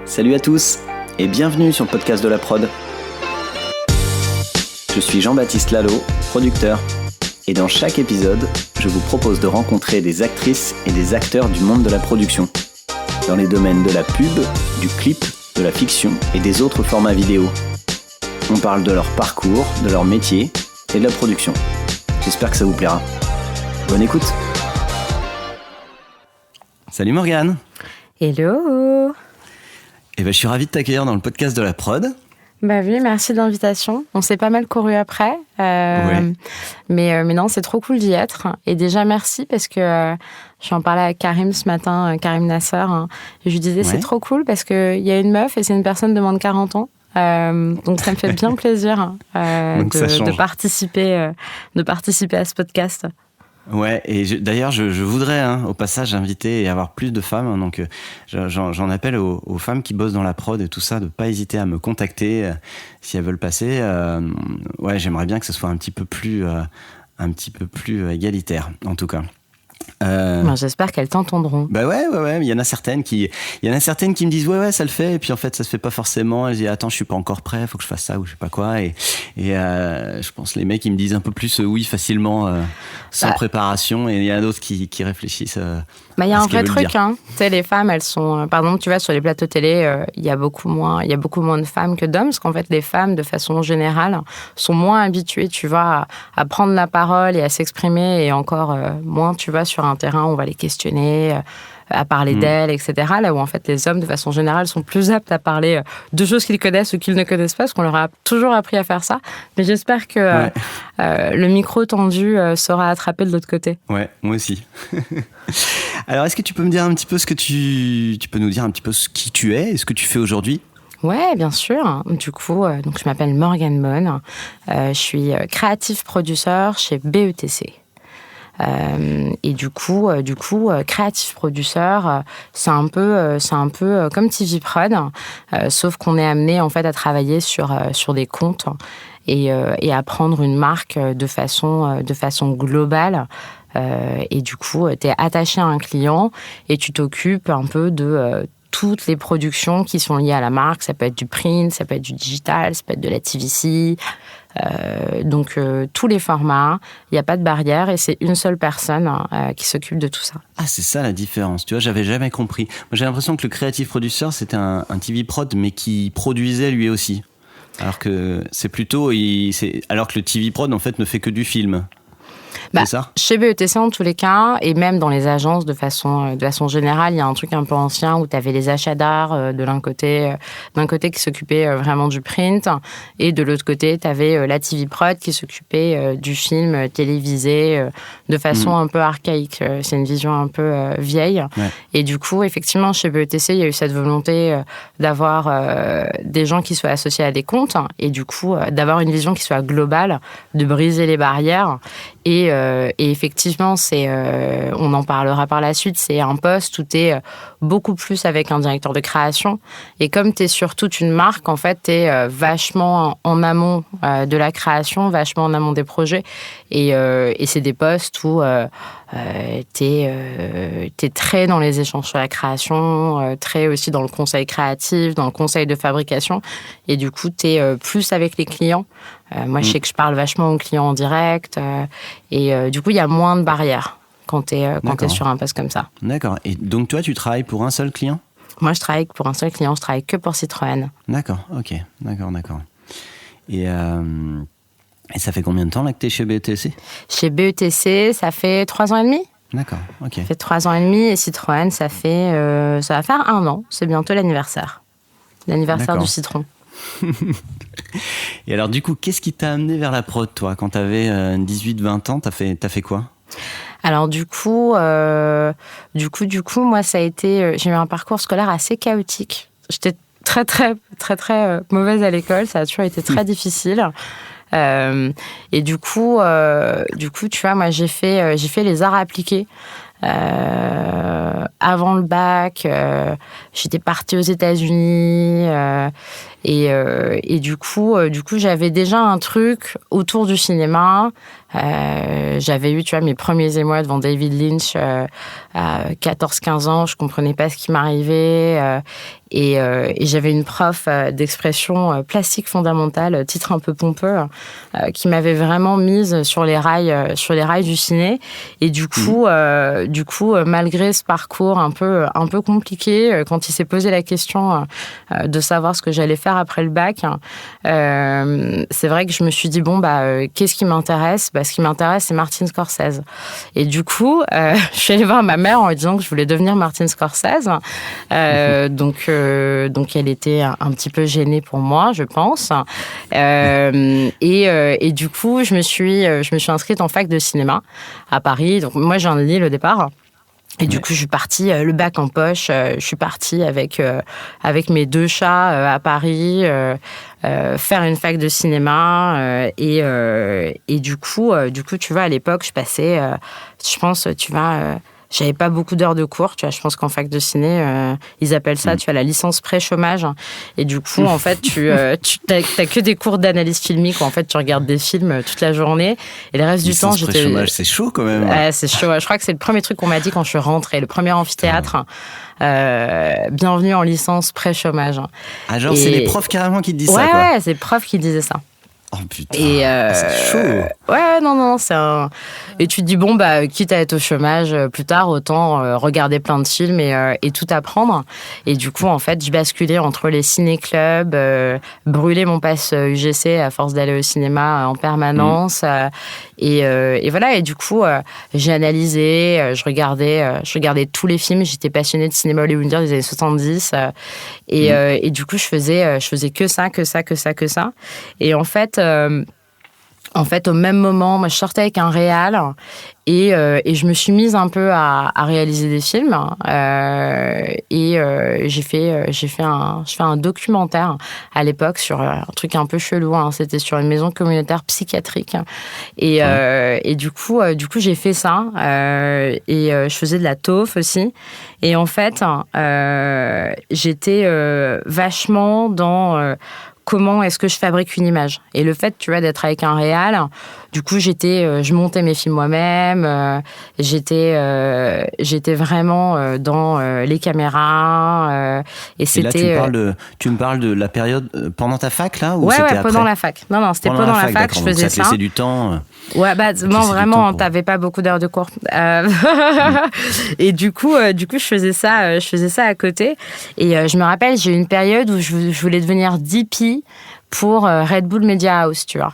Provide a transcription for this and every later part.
Salut à tous et bienvenue sur le podcast de la prod. Je suis Jean-Baptiste Lalo, producteur, et dans chaque épisode, je vous propose de rencontrer des actrices et des acteurs du monde de la production, dans les domaines de la pub, du clip, de la fiction et des autres formats vidéo. On parle de leur parcours, de leur métier et de la production. J'espère que ça vous plaira. Bonne écoute. Salut Morgane. Hello. Je suis ravi de t'accueillir dans le podcast de la prod. Bah oui, merci de l'invitation. On s'est pas mal couru après. Ouais. Mais non, c'est trop cool d'y être. Et déjà, merci parce que je en parlais avec Karim ce matin, Karim Nasser. Et je lui disais, c'est trop cool parce qu'il y a une meuf et c'est une personne de moins de 40 ans. Donc ça me fait bien plaisir de participer à ce podcast. Ouais, et d'ailleurs, je voudrais au passage inviter et avoir plus de femmes. Donc, j'en appelle aux femmes qui bossent dans la prod et tout ça, de pas hésiter à me contacter si elles veulent passer. Ouais, j'aimerais bien que ce soit un petit peu plus égalitaire, en tout cas. J'espère qu'elles t'entendront. Bah ouais. Il y en a certaines qui me disent ouais, ça le fait. Et puis en fait, ça se fait pas forcément. Elles disent attends, je suis pas encore prêt, faut que je fasse ça ou je sais pas quoi. Et je pense les mecs, ils me disent un peu plus oui facilement, sans préparation. Et il y en a d'autres qui réfléchissent. Il y a un vrai truc, Tu sais, les femmes, elles sont, par exemple, tu vois, sur les plateaux télé, il y a beaucoup moins de femmes que d'hommes, parce qu'en fait, les femmes, de façon générale, sont moins habituées, tu vois, à prendre la parole et à s'exprimer, et encore moins, tu vois, sur un terrain où on va les questionner, à parler d'elles, etc. Là où, en fait, les hommes, de façon générale, sont plus aptes à parler de choses qu'ils connaissent ou qu'ils ne connaissent pas, parce qu'on leur a toujours appris à faire ça. Mais j'espère que le micro tendu saura attraper de l'autre côté. Ouais, moi aussi. Alors, est-ce que tu peux me dire un petit peu tu peux nous dire un petit peu qui tu es et ce que tu fais aujourd'hui ? Ouais, bien sûr. Du coup, donc je m'appelle Morgane Bonne. Je suis creative producer chez BETC. Et du coup, creative producer, c'est un peu comme TV Prod, sauf qu'on est amené en fait à travailler sur des comptes et à prendre une marque de façon globale. Et du coup, tu es attaché à un client et tu t'occupes un peu de toutes les productions qui sont liées à la marque. Ça peut être du print, ça peut être du digital, ça peut être de la TVC. Donc, tous les formats, il n'y a pas de barrière et c'est une seule personne qui s'occupe de tout ça. Ah, c'est ça la différence. Tu vois, j'avais jamais compris. Moi, j'ai l'impression que le creative producer, c'était un TV prod, mais qui produisait lui aussi. Alors que c'est plutôt... alors que le TV prod, en fait, ne fait que du film. C'est ça ? Chez BETC, en tous les cas, et même dans les agences de façon générale, il y a un truc un peu ancien où tu avais les achats d'art d'un côté qui s'occupait vraiment du print, et de l'autre côté, tu avais la TV prod qui s'occupait du film télévisé de façon un peu archaïque. C'est une vision un peu vieille. Ouais. Et du coup, effectivement, chez BETC, il y a eu cette volonté d'avoir des gens qui soient associés à des comptes, et du coup, d'avoir une vision qui soit globale, de briser les barrières. Et effectivement, on en parlera par la suite, c'est un poste où tu es beaucoup plus avec un directeur de création. Et comme tu es sur toute une marque, en fait, tu es vachement en amont de la création, vachement en amont des projets. Et c'est des postes où tu es très dans les échanges sur la création, très aussi dans le conseil créatif, dans le conseil de fabrication. Et du coup, tu es plus avec les clients. Moi, je sais que je parle vachement aux clients en direct. Et du coup, il y a moins de barrières quand tu es sur un poste comme ça. D'accord. Et donc, toi, tu travailles pour un seul client ? Moi, je travaille pour un seul client. Je travaille que pour Citroën. D'accord. Ok. D'accord. Et ça fait combien de temps là que tu es chez BETC ? Chez BETC, ça fait 3 ans et demi. D'accord. Ok. Ça fait 3 ans et demi. Et Citroën, ça va faire 1 an. C'est bientôt l'anniversaire. L'anniversaire du citron. Et alors, du coup, qu'est-ce qui t'a amené vers la prod, toi ? Quand tu avais 18-20 ans, t'as fait quoi ? Alors, du coup, moi, ça a été... j'ai eu un parcours scolaire assez chaotique. J'étais très, très, très, très mauvaise à l'école. Ça a toujours été très difficile. Et du coup, tu vois, moi, j'ai fait les arts appliqués. Avant le bac, j'étais partie aux États-Unis et du coup, j'avais déjà un truc autour du cinéma. J'avais eu, tu vois, mes premiers émois devant David Lynch à 14-15 ans. Je comprenais pas ce qui m'arrivait. Et j'avais une prof d'expression plastique fondamentale, titre un peu pompeux, qui m'avait vraiment mise sur les rails du ciné. Et du coup, malgré ce parcours un peu compliqué, quand il s'est posé la question de savoir ce que j'allais faire après le bac, c'est vrai que je me suis dit qu'est-ce qui m'intéresse ? Ce qui m'intéresse, c'est Martin Scorsese. Et du coup, je suis allée voir ma mère en lui disant que je voulais devenir Martin Scorsese. Donc elle était un petit peu gênée pour moi, je pense. Et du coup, je me suis inscrite en fac de cinéma à Paris. Donc moi, j'ai un Lille au départ. Et du coup, je suis partie, le bac en poche, je suis partie avec mes 2 chats à Paris, faire une fac de cinéma. Et du coup, tu vois, à l'époque, je passais, je pense, tu vois... J'avais pas beaucoup d'heures de cours, tu vois. Je pense qu'en fac de ciné, ils appellent ça, tu as la licence pré-chômage. Et du coup, en fait, t'as que des cours d'analyse filmique où en fait tu regardes des films toute la journée. Et le reste du temps, j'étais. Licence pré-chômage, c'est chaud quand même. Ouais, c'est chaud. Je crois que c'est le premier truc qu'on m'a dit quand je suis rentrée, le premier amphithéâtre. Bienvenue en licence pré-chômage. Ah, genre, c'est les profs carrément qui te disent ça, quoi. Ouais, c'est les profs qui disaient ça. Oh putain, c'est chaud. Ouais, non, c'est un... Et tu te dis, quitte à être au chômage plus tard, autant regarder plein de films et tout apprendre. Et du coup, en fait, je basculais entre les ciné-clubs, brûler mon pass UGC à force d'aller au cinéma en permanence. Et voilà, et du coup, j'ai analysé, je regardais tous les films. J'étais passionnée de cinéma hollywoodien des années 70. Et du coup, je faisais que ça. Et en fait, au même moment, moi, je sortais avec un réal et je me suis mise un peu à réaliser des films. J'ai fait un documentaire à l'époque sur un truc un peu chelou. C'était sur une maison communautaire psychiatrique. Et du coup, j'ai fait ça. Je faisais de la taufe aussi. Et en fait, j'étais vachement dans... comment est-ce que je fabrique une image ? Et le fait, tu vois, d'être avec un réal, du coup, je montais mes films moi-même, j'étais vraiment dans les caméras, et c'était... Et là, tu me parles de la période pendant ta fac, là, ou ouais, c'était pendant après ? la fac. Non, c'était pendant la fac, je faisais ça. Ça te laissait du temps. Ouais, non, vraiment, t'avais pas beaucoup d'heures de cours. Et du coup, je faisais ça à côté. Et je me rappelle, j'ai eu une période où je voulais devenir DP pour Red Bull Media House, tu vois.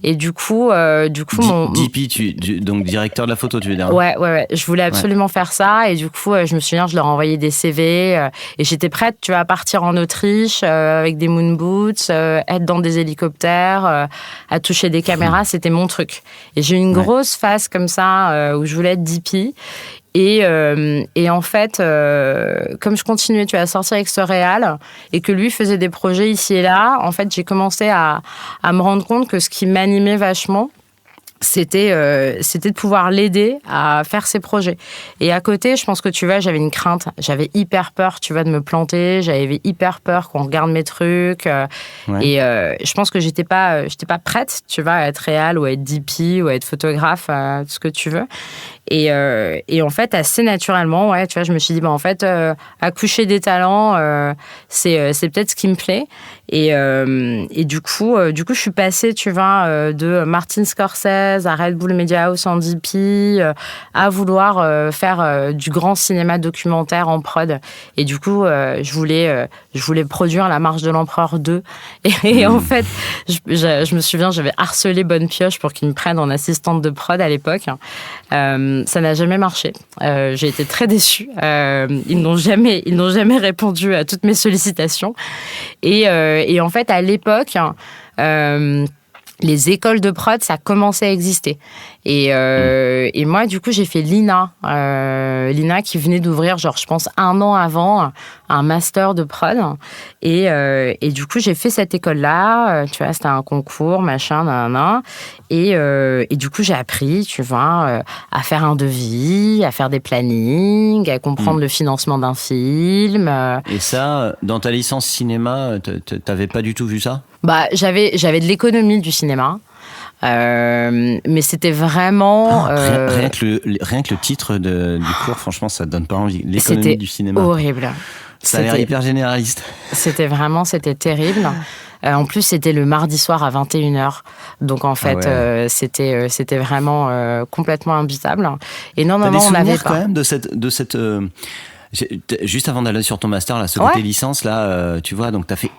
Et du coup mon DP, donc directeur de la photo, tu veux dire. Ouais. Je voulais absolument faire ça. Et du coup, je me souviens, je leur envoyais des CV. Et j'étais prête, tu vois, à partir en Autriche avec des moon boots, être dans des hélicoptères, à toucher des caméras. C'était mon truc. Et j'ai eu une grosse phase comme ça où je voulais être DP. Et en fait, comme je continuais, tu vois, à sortir avec ce réal et que lui faisait des projets ici et là, en fait, j'ai commencé à me rendre compte que ce qui m'animait vachement, c'était de pouvoir l'aider à faire ses projets. Et à côté, je pense que tu vois, j'avais une crainte. J'avais hyper peur, tu vois, de me planter. J'avais hyper peur qu'on regarde mes trucs. Et je pense que j'étais pas prête, tu vois, à être réal ou à être DP ou à être photographe, tout ce que tu veux. Et en fait, assez naturellement, tu vois, je me suis dit, en fait, accoucher des talents, c'est peut-être ce qui me plaît. Et du coup, je suis passée, tu vois, de Martin Scorsese à Red Bull Media House en DP, à vouloir faire du grand cinéma documentaire en prod. Et du coup, je voulais produire La Marche de l'Empereur 2. Et en fait, je me souviens, j'avais harcelé Bonne Pioche pour qu'il me prenne en assistante de prod à l'époque. Ça n'a jamais marché. J'ai été très déçue. Ils n'ont jamais répondu à toutes mes sollicitations. Et en fait, à l'époque, les écoles de prod, ça commençait à exister. Et moi, du coup, j'ai fait l'INA. L'INA qui venait d'ouvrir, genre, je pense, 1 an avant, un master de prod. Et du coup, j'ai fait cette école-là. Tu vois, c'était un concours, machin, nan. Et du coup, j'ai appris, tu vois, à faire un devis, à faire des plannings, à comprendre le financement d'un film. Et ça, dans ta licence cinéma, t'avais pas du tout vu ça ? J'avais de l'économie du cinéma. Mais c'était vraiment... Rien que le titre du cours, franchement, ça donne pas envie. L'économie du cinéma. C'était horrible. Ça a l'air hyper généraliste. C'était terrible. En plus, c'était le mardi soir à 21h. Donc, en fait, c'était vraiment complètement imbitable. Et normalement, on n'avait pas. Quand même de cette juste avant d'aller sur ton master, là, ce côté licence, là, tu vois, donc t'as fait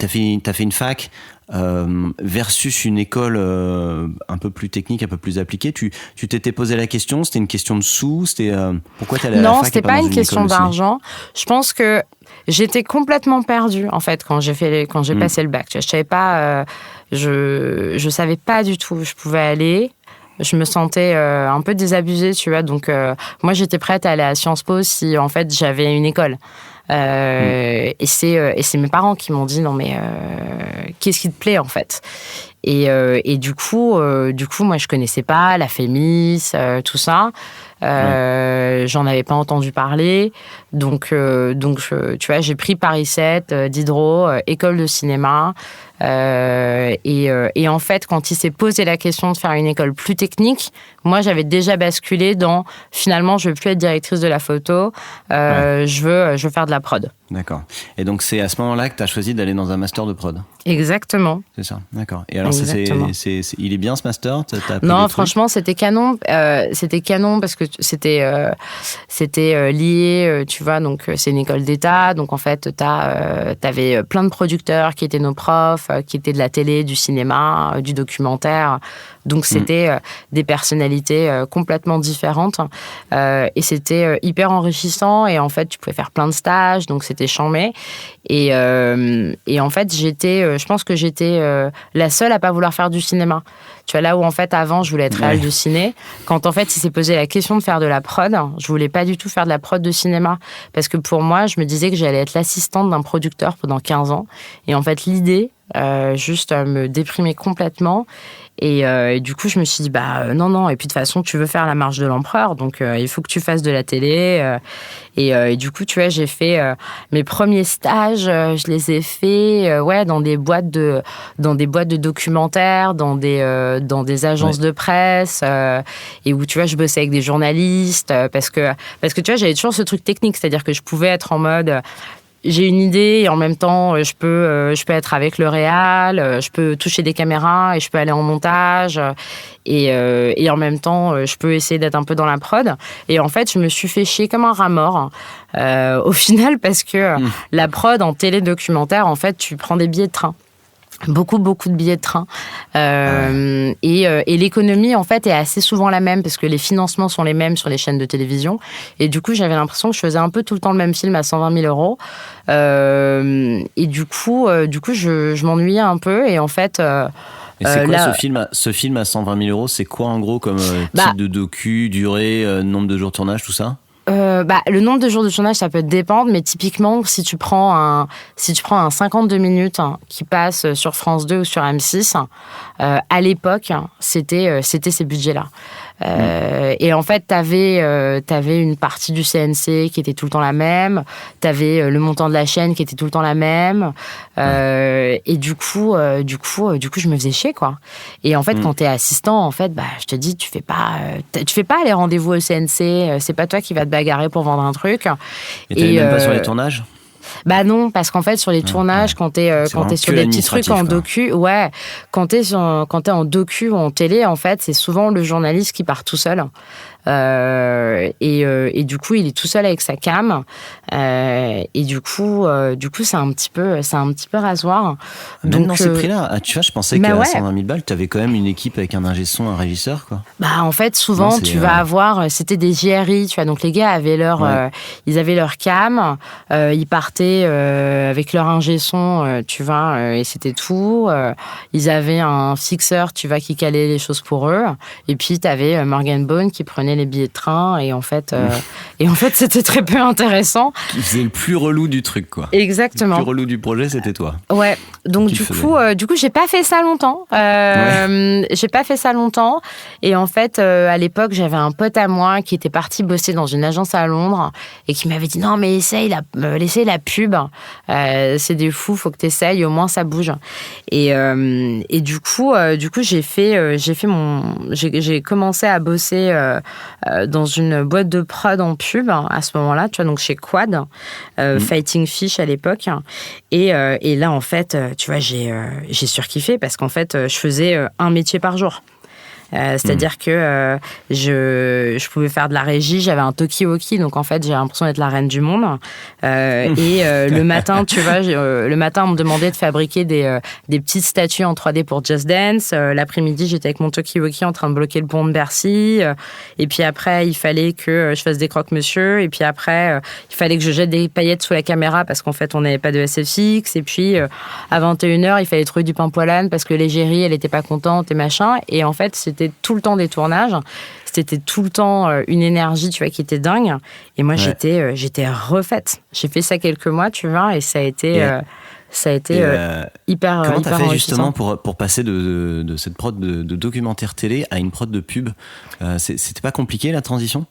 une fac versus une école un peu plus technique, un peu plus appliquée. Tu t'étais posé la question, c'était une question de sous, c'était pourquoi t'allais à la fac? Non, c'était pas une question d'argent. Je pense que j'étais complètement perdue en fait quand j'ai passé le bac. Je savais pas, je savais pas du tout où je pouvais aller. Je me sentais un peu désabusée, tu vois. Donc moi, j'étais prête à aller à Sciences Po si en fait j'avais une école. Et c'est mes parents qui m'ont dit non mais qu'est-ce qui te plaît en fait? Et du coup moi je connaissais pas la Fémis, tout ça. J'en avais pas entendu parler, donc tu vois, j'ai pris Paris 7, Diderot, école de cinéma, et en fait, quand il s'est posé la question de faire une école plus technique, moi j'avais déjà basculé dans finalement je veux plus être directrice de la photo, je veux faire de la prod. D'accord. Et donc c'est à ce moment-là que tu as choisi d'aller dans un master de prod. Exactement. C'est ça, d'accord. Et alors il est bien ce master? Non, franchement, c'était canon. C'était canon parce que c'était lié, tu vois, donc c'est une école d'État. Donc en fait, t'avais plein de producteurs qui étaient nos profs, qui étaient de la télé, du cinéma, du documentaire. Donc c'était des personnalités complètement différentes. Et c'était hyper enrichissant. Et en fait, tu pouvais faire plein de stages. Donc c'était chambé. Et en fait, je pense que j'étais la seule à pas vouloir faire du cinéma. Tu vois, là où en fait, avant, je voulais être réal de ciné. Quand en fait, il s'est posé la question de faire de la prod, je voulais pas du tout faire de la prod de cinéma. Parce que pour moi, je me disais que j'allais être l'assistante d'un producteur pendant 15 ans. Et en fait, l'idée, juste me déprimait complètement. Et du coup, je me suis dit, non. Et puis, de toute façon, tu veux faire la marche de l'empereur. Donc, il faut que tu fasses de la télé. Et du coup, tu vois, j'ai fait mes premiers stages. Je les ai faits, dans des boîtes de documentaires, dans des agences de presse. Et où, tu vois, je bossais avec des journalistes. Parce que, tu vois, j'avais toujours ce truc technique. C'est-à-dire que je pouvais être en mode... J'ai une idée et en même temps, je peux être avec le réal, je peux toucher des caméras et je peux aller en montage. Et en même temps, je peux essayer d'être un peu dans la prod. Et en fait, je me suis fait chier comme un rat mort au final parce que la prod en télédocumentaire, en fait, tu prends des billets de train. Beaucoup de billets de train. Et l'économie, en fait, est assez souvent la même parce que les financements sont les mêmes sur les chaînes de télévision. Et du coup, j'avais l'impression que je faisais un peu tout le temps le même film à 120 000 €. Et du coup, je m'ennuyais un peu. Et en fait... Et c'est quoi ce film à 120 000 €? C'est quoi en gros comme type de docu, durée, nombre de jours de tournage, tout ça? Le nombre de jours de tournage, ça peut dépendre, mais typiquement, si tu prends un 52 minutes qui passe sur France 2 ou sur M6, à l'époque, c'était ces budgets-là. Et en fait, t'avais une partie du CNC qui était tout le temps la même, t'avais le montant de la chaîne qui était tout le temps la même, et du coup, je me faisais chier, quoi. Et en fait, quand t'es assistant, en fait, je te dis, tu fais pas les rendez-vous au CNC, c'est pas toi qui vas te bagarrer pour vendre un truc. Et t'allais même pas sur les tournages? Non, parce qu'en fait, sur les tournages, quand t'es sur des petits trucs en docu, quand t'es en docu ou en télé, en fait, c'est souvent le journaliste qui part tout seul. Et du coup, il est tout seul avec sa cam. Et du coup, c'est un petit peu rasoir. Même dans ces prix-là, tu vois, je pensais qu'à 120 000 balles, tu avais quand même une équipe avec un ingé son, un régisseur, quoi. En fait, souvent, tu vas avoir, c'était des JRI, tu vois. Donc les gars avaient ils avaient leur cam, ils partaient avec leur ingé son, tu vois, et c'était tout. Ils avaient un fixeur, tu vois, qui calait les choses pour eux. Et puis, tu avais Morgan Bone qui prenait les billets de train. Et en fait, c'était très peu intéressant. Qui faisait le plus relou du truc, quoi. Exactement. Le plus relou du projet, c'était toi. Ouais. Donc du coup, j'ai pas fait ça longtemps. J'ai pas fait ça longtemps. Et en fait, à l'époque, j'avais un pote à moi qui était parti bosser dans une agence à Londres et qui m'avait dit non, mais essaye la pub. C'est des fous, faut que t'essayes. Au moins, ça bouge. Et du coup, j'ai commencé à bosser dans une boîte de prod en pub à ce moment-là, tu vois, donc chez Quad, Fighting Fish à l'époque. Et là, en fait, tu vois, j'ai surkiffé parce qu'en fait, je faisais un métier par jour. C'est-à-dire que je pouvais faire de la régie, j'avais un talkie-walkie, donc en fait j'ai l'impression d'être la reine du monde. Le matin, tu vois, le matin on me demandait de fabriquer des petites statues en 3D pour Just Dance. L'après-midi j'étais avec mon talkie-walkie en train de bloquer le pont de Bercy. Et puis après il fallait que je fasse des croque-monsieur. Et puis après il fallait que je jette des paillettes sous la caméra parce qu'en fait on n'avait pas de SFX. Et puis à 21h il fallait trouver du pain poil âne parce que l'égérie elle était pas contente et machin. Et en fait c'était tout le temps des tournages, c'était tout le temps une énergie, tu vois, qui était dingue. Et moi, j'étais refaite. J'ai fait ça quelques mois, tu vois, et ça a été hyper. Comment t'as fait justement enrichissant. pour passer de cette prod de documentaire télé à une prod de pub? C'était pas compliqué la transition?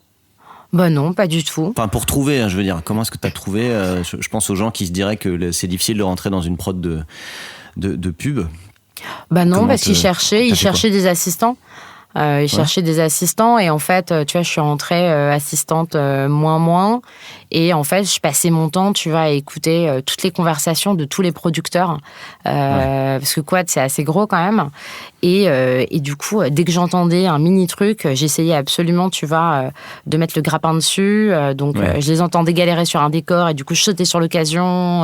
Bah non, pas du tout. Enfin, pour trouver, je veux dire, comment est-ce que t'as trouvé je pense aux gens qui se diraient que c'est difficile de rentrer dans une prod de pub. Bah non, parce qu'ils cherchaient des assistants. Ils cherchaient des assistants et en fait, tu vois, je suis rentrée assistante moins. Et en fait, je passais mon temps, tu vois, à écouter toutes les conversations de tous les producteurs. Parce que Quad, c'est assez gros quand même. Et du coup, dès que j'entendais un mini truc, j'essayais absolument, tu vois, de mettre le grappin dessus. Je les entendais galérer sur un décor et du coup, je sautais sur l'occasion.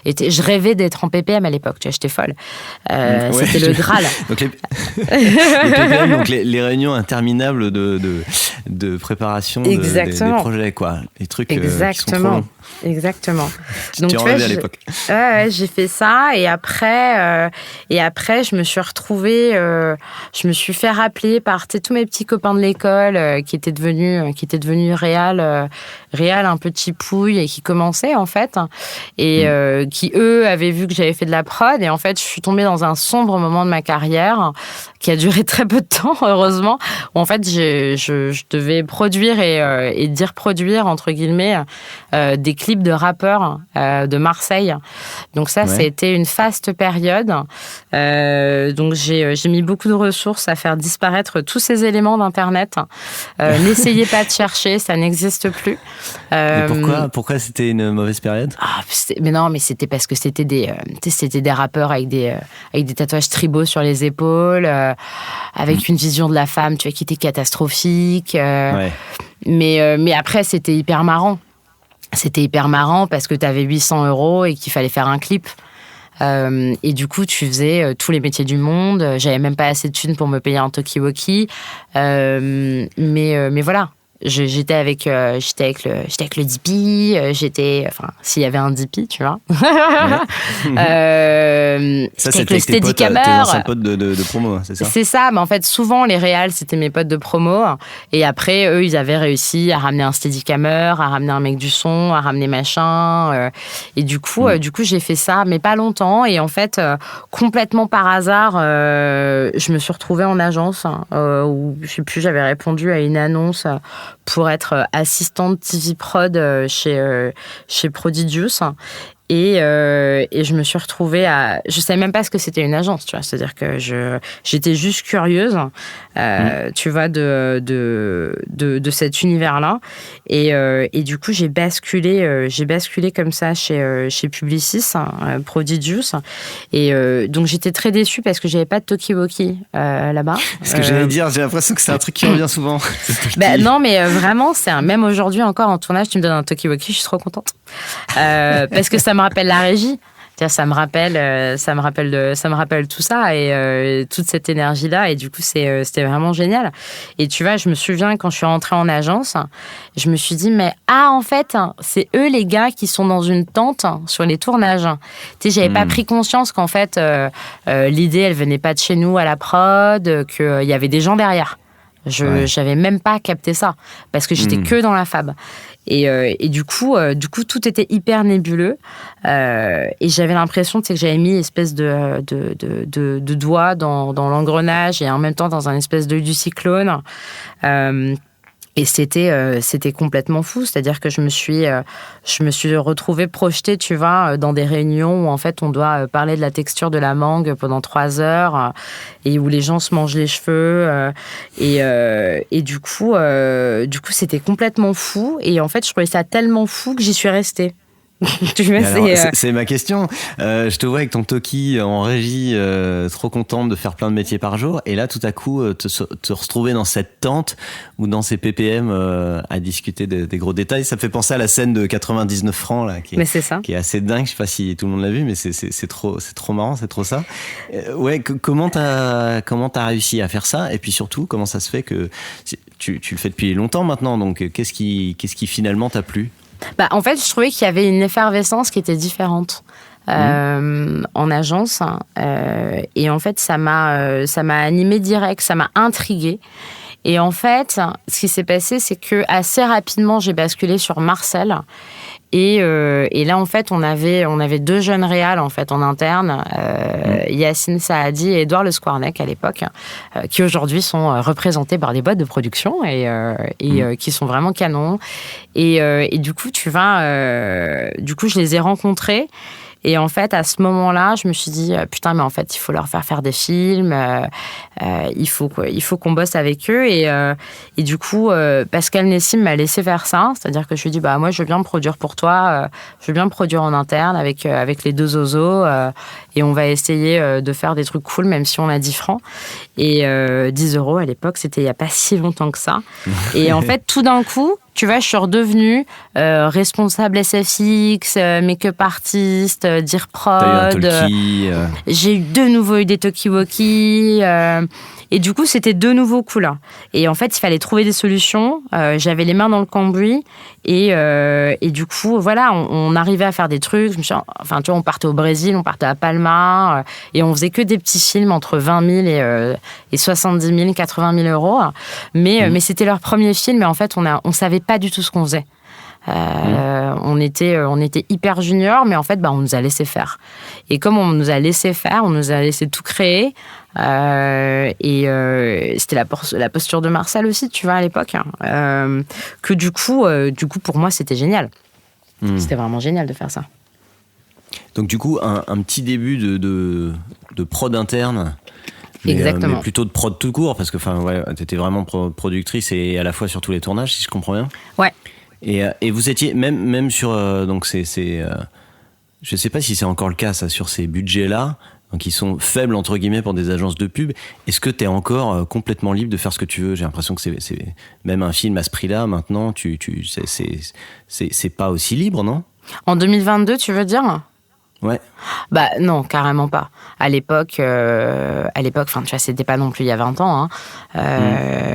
Je rêvais d'être en PPM à l'époque, tu vois, j'étais folle. C'était le Graal. Donc les PPM, donc les réunions interminables de préparation des projets, quoi. Les trucs Exactement. Exactement. Donc tu vois, à l'époque. J'ai fait ça et après je me suis retrouvée, je me suis fait rappeler par tous mes petits copains de l'école qui étaient devenus réal un petit pouille et qui commençaient en fait et qui eux avaient vu que j'avais fait de la prod et en fait je suis tombée dans un sombre moment de ma carrière qui a duré très peu de temps heureusement où en fait je devais produire et dire produire entre guillemets des clips de rappeurs de Marseille. Donc ça a été une faste période. Donc j'ai mis beaucoup de ressources à faire disparaître tous ces éléments d'Internet. N'essayez pas de chercher, ça n'existe plus. Mais pourquoi c'était une mauvaise période? Mais c'était parce que c'était des rappeurs avec des tatouages tribaux sur les épaules, avec une vision de la femme, tu vois, qui était catastrophique. Mais après, c'était hyper marrant. C'était hyper marrant parce que tu avais 800 € et qu'il fallait faire un clip. Et du coup, tu faisais tous les métiers du monde. J'avais même pas assez de thunes pour me payer un talkie-walkie. Mais voilà. J'étais avec le DP, s'il y avait un DP, tu vois. Ça, c'était avec le Steadicammer. Tes anciens potes de promo, c'est ça? C'est ça, mais en fait, souvent, les réals, c'était mes potes de promo. Et après, eux, ils avaient réussi à ramener un Steadicammer, à ramener un mec du son, à ramener machin. Et du coup, j'ai fait ça, mais pas longtemps. Et en fait, complètement par hasard, je me suis retrouvée en agence où, je sais plus, j'avais répondu à une annonce pour être assistante TV prod chez Prodigious. Et je me suis retrouvée je savais même pas ce que c'était une agence, tu vois. C'est-à-dire que j'étais juste curieuse, tu vois, de cet univers-là. Et du coup, j'ai basculé comme ça chez Publicis, Prodigious. Et donc, j'étais très déçue parce que j'avais pas de talkie-walkie là-bas. Ce que j'allais dire, j'ai l'impression que c'est un truc qui revient souvent. Non, mais vraiment, même aujourd'hui encore en tournage, tu me donnes un talkie-walkie, je suis trop contente. Parce que ça me rappelle la régie. Ça me rappelle tout ça et toute cette énergie-là. Et du coup, c'était vraiment génial. Et tu vois, je me souviens quand je suis rentrée en agence, je me suis dit, mais en fait, c'est eux les gars qui sont dans une tente sur les tournages. Tu sais, j'avais pas pris conscience qu'en fait, l'idée, elle venait pas de chez nous à la prod, qu'il y avait des gens derrière. J'avais même pas capté ça parce que j'étais que dans la fab. Et du coup, tout était hyper nébuleux. Et j'avais l'impression que j'avais mis une espèce de doigt dans l'engrenage et en même temps dans un espèce d'œil du cyclone. Et c'était complètement fou, c'est-à-dire que je me suis retrouvée projetée, tu vois, dans des réunions où en fait on doit parler de la texture de la mangue pendant 3 heures et où les gens se mangent les cheveux et du coup c'était complètement fou et en fait je trouvais ça tellement fou que j'y suis restée. C'est ma question. Je te vois avec ton Toki en régie, trop contente de faire plein de métiers par jour. Et là, tout à coup, te retrouver dans cette tente ou dans ces PPM à discuter des gros détails. Ça me fait penser à la scène de 99 francs, là, qui est assez dingue. Je sais pas si tout le monde l'a vu, mais c'est trop marrant, c'est trop ça. Comment t'as réussi à faire ça? Et puis surtout, comment ça se fait que tu le fais depuis longtemps maintenant? Donc, qu'est-ce qui finalement t'a plu? En fait, je trouvais qu'il y avait une effervescence qui était différente en agence. Et en fait, ça m'a animée direct, ça m'a intriguée. Et en fait, ce qui s'est passé, c'est que assez rapidement, j'ai basculé sur Marcel. Et là, en fait, on avait 2 jeunes réals en fait en interne, Yacine Saadi et Edouard Le Squarnec à l'époque, qui aujourd'hui sont représentés par des boîtes de production et qui sont vraiment canons. Et du coup, je les ai rencontrés. Et en fait, à ce moment-là, je me suis dit, putain, mais en fait, il faut leur faire des films, il faut qu'on bosse avec eux. Et du coup, Pascal Nessim m'a laissé faire ça. C'est-à-dire que je lui ai dit, moi, je veux bien me produire pour toi, je veux bien me produire en interne avec les 2 zozos, et on va essayer de faire des trucs cool, même si on a 10 francs. Et 10 euros à l'époque, c'était il n'y a pas si longtemps que ça. Et en fait, tout d'un coup, tu vois, je suis redevenue responsable SFX, make-up artiste, dire prod. T'as eu un talkie. J'ai de nouveau eu des talkie-walkie. Et du coup, c'était de nouveau cool. Et en fait, il fallait trouver des solutions. J'avais les mains dans le cambouis. Et du coup, voilà, on arrivait à faire des trucs. Tu vois, on partait au Brésil, on partait à Palma. Et on faisait que des petits films entre 20 000 et 70 000, 80 000 euros. Mais c'était leur premier film. Et en fait, on savait pas du tout ce qu'on faisait. On était hyper juniors, mais en fait, on nous a laissé faire. Et comme on nous a laissé faire, on nous a laissé tout créer. C'était la posture de Marcel aussi, tu vois, à l'époque. Que du coup, pour moi, c'était génial. C'était vraiment génial de faire ça. Donc, du coup, un petit début de prod interne. Exactement. Mais plutôt de prod tout court, parce que t'étais vraiment productrice et à la fois sur tous les tournages, si je comprends bien. Ouais. Et vous étiez même sur donc je sais pas si c'est encore le cas ça sur ces budgets-là, donc ils sont faibles entre guillemets pour des agences de pub. Est-ce que t'es encore complètement libre de faire ce que tu veux? J'ai l'impression que c'est même un film à ce prix-là maintenant, c'est pas aussi libre, non? En 2022, tu veux dire? Ouais. Non, carrément pas. À l'époque, tu vois, c'était pas non plus il y a 20 ans.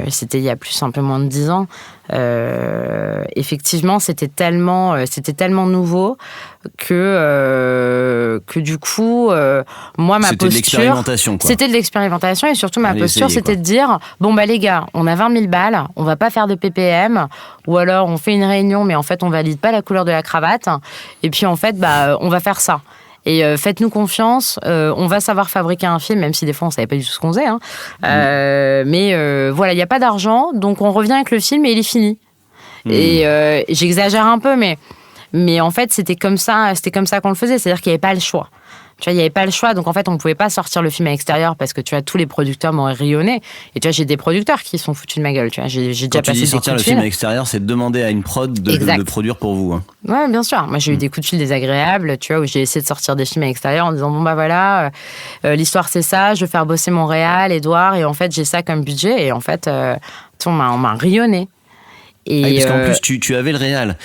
C'était il y a un peu moins de 10 ans. Effectivement, c'était tellement nouveau que du coup, moi, ma posture... C'était de l'expérimentation, quoi. C'était de l'expérimentation et surtout, ma posture, c'était de dire, les gars, on a 20 000 balles, on va pas faire de PPM, ou alors on fait une réunion, mais en fait, on valide pas la couleur de la cravate, et puis en fait, on va faire ça. Et faites-nous confiance, on va savoir fabriquer un film, même si des fois on savait pas du tout ce qu'on faisait. Mais voilà, il n'y a pas d'argent, donc on revient avec le film et il est fini. Et j'exagère un peu, mais en fait c'était comme ça qu'on le faisait, c'est-à-dire qu'il n'y avait pas le choix. Tu vois, il n'y avait pas le choix, donc en fait, on ne pouvait pas sortir le film à l'extérieur parce que, tu vois, tous les producteurs m'auraient rayonné. Et tu vois, j'ai des producteurs qui sont foutus de ma gueule, tu vois. J'ai déjà passé des coups de fil. Quand tu dis sortir le film à l'extérieur, c'est de demander à une prod de produire pour vous. Hein. Ouais, bien sûr. Moi, j'ai eu des coups de fil désagréables, tu vois, où j'ai essayé de sortir des films à l'extérieur en disant, voilà, l'histoire c'est ça, je veux faire bosser mon réal, Edouard, et en fait, j'ai ça comme budget. Et en fait, on m'a rayonné. Et parce qu'en plus, tu avais le réal.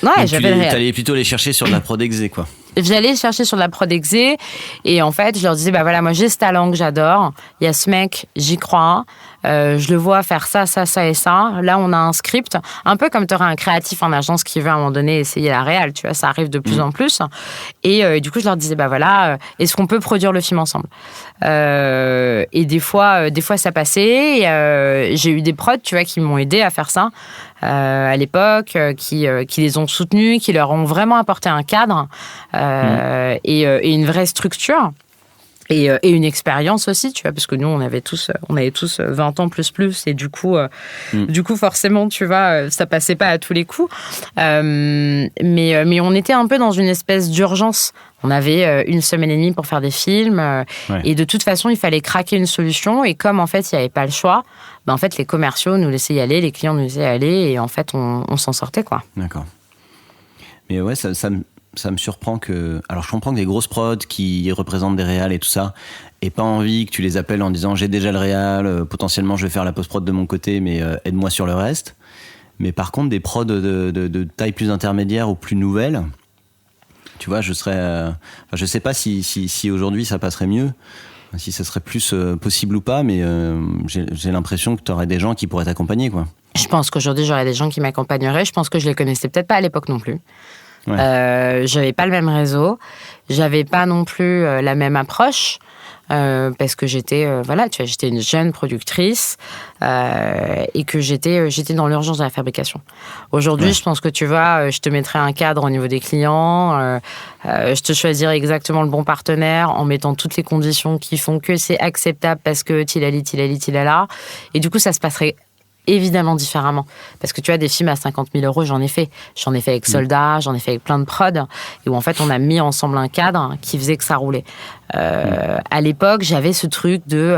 Ouais, donc j'avais le réal. T'allais plutôt les chercher sur de la prod exé, quoi. J'allais chercher sur de la prod exé et en fait je leur disais voilà, moi j'ai ce talent que j'adore, il y a ce mec, j'y crois, je le vois faire ça, ça, ça et ça. Là, on a un script, un peu comme tu aurais un créatif en agence qui veut à un moment donné essayer la réal, tu vois, ça arrive de plus en plus. Et du coup, je leur disais, voilà, est-ce qu'on peut produire le film ensemble ? Et des fois, ça passait. J'ai eu des prods, tu vois, qui m'ont aidé à faire ça à l'époque, qui les ont soutenus, qui leur ont vraiment apporté un cadre et une vraie structure. Et une expérience aussi, tu vois, parce que nous, on avait tous 20 ans plus, et du coup, forcément, tu vois, ça passait pas à tous les coups. Mais on était un peu dans une espèce d'urgence. On avait 1 semaine et demie pour faire des films, et de toute façon, il fallait craquer une solution. Et comme en fait, il n'y avait pas le choix, en fait, les commerciaux nous laissaient y aller, les clients nous laissaient y aller, et en fait, on s'en sortait, quoi. D'accord. Mais ouais, ça me surprend que... Alors, je comprends que des grosses prods qui représentent des réals et tout ça aient pas envie que tu les appelles en disant « j'ai déjà le réal, potentiellement je vais faire la post-prod de mon côté, mais aide-moi sur le reste ». Mais par contre, des prods de taille plus intermédiaire ou plus nouvelle, tu vois, je sais pas si aujourd'hui ça passerait mieux, si ça serait plus possible ou pas, mais j'ai l'impression que tu aurais des gens qui pourraient t'accompagner, quoi. Je pense qu'aujourd'hui, j'aurais des gens qui m'accompagneraient. Je pense que je les connaissais peut-être pas à l'époque non plus. Ouais. J'avais pas le même réseau, j'avais pas non plus la même approche parce que j'étais j'étais une jeune productrice et que j'étais dans l'urgence de la fabrication. Aujourd'hui, je pense que tu vois, je te mettrais un cadre au niveau des clients, je te choisirais exactement le bon partenaire en mettant toutes les conditions qui font que c'est acceptable parce que tilala, et du coup ça se passerait évidemment différemment. Parce que tu as des films à 50 000 euros, j'en ai fait. J'en ai fait avec Soldat, j'en ai fait avec plein de prods, et où en fait on a mis ensemble un cadre qui faisait que ça roulait. À l'époque, j'avais ce truc de...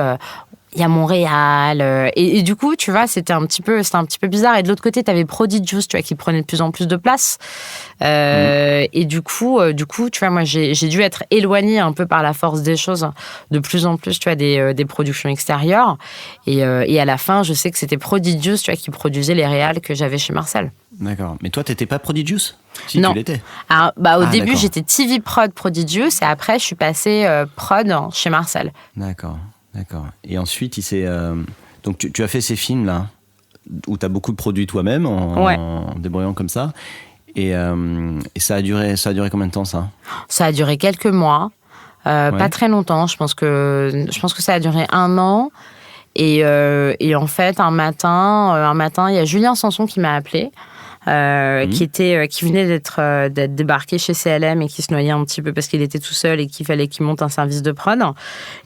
il y a Montréal, et du coup, tu vois, c'était un petit peu bizarre. Et de l'autre côté, tu avais Prodigious, tu vois, qui prenait de plus en plus de place. Et du coup, tu vois, moi, j'ai dû être éloignée un peu par la force des choses, de plus en plus, tu vois, des productions extérieures. Et à la fin, je sais que c'était Prodigious, tu vois, qui produisait les réals que j'avais chez Marcel. D'accord. Mais toi, t'étais pas Prodigious ? Si, non. Tu l'étais. Alors, au début, d'accord. J'étais TV Prod Prodigious, et après, je suis passée Prod chez Marcel. D'accord. Et ensuite, donc tu as fait ces films-là, où tu as beaucoup produit toi-même, en débrouillant comme ça. Et ça a duré combien de temps, ça ? Ça a duré quelques mois, pas très longtemps. Je pense que ça a duré 1 an. Et en fait, un matin, il y a Julien Sanson qui m'a appelé. Qui venait d'être débarqué chez CLM et qui se noyait un petit peu parce qu'il était tout seul et qu'il fallait qu'il monte un service de prod.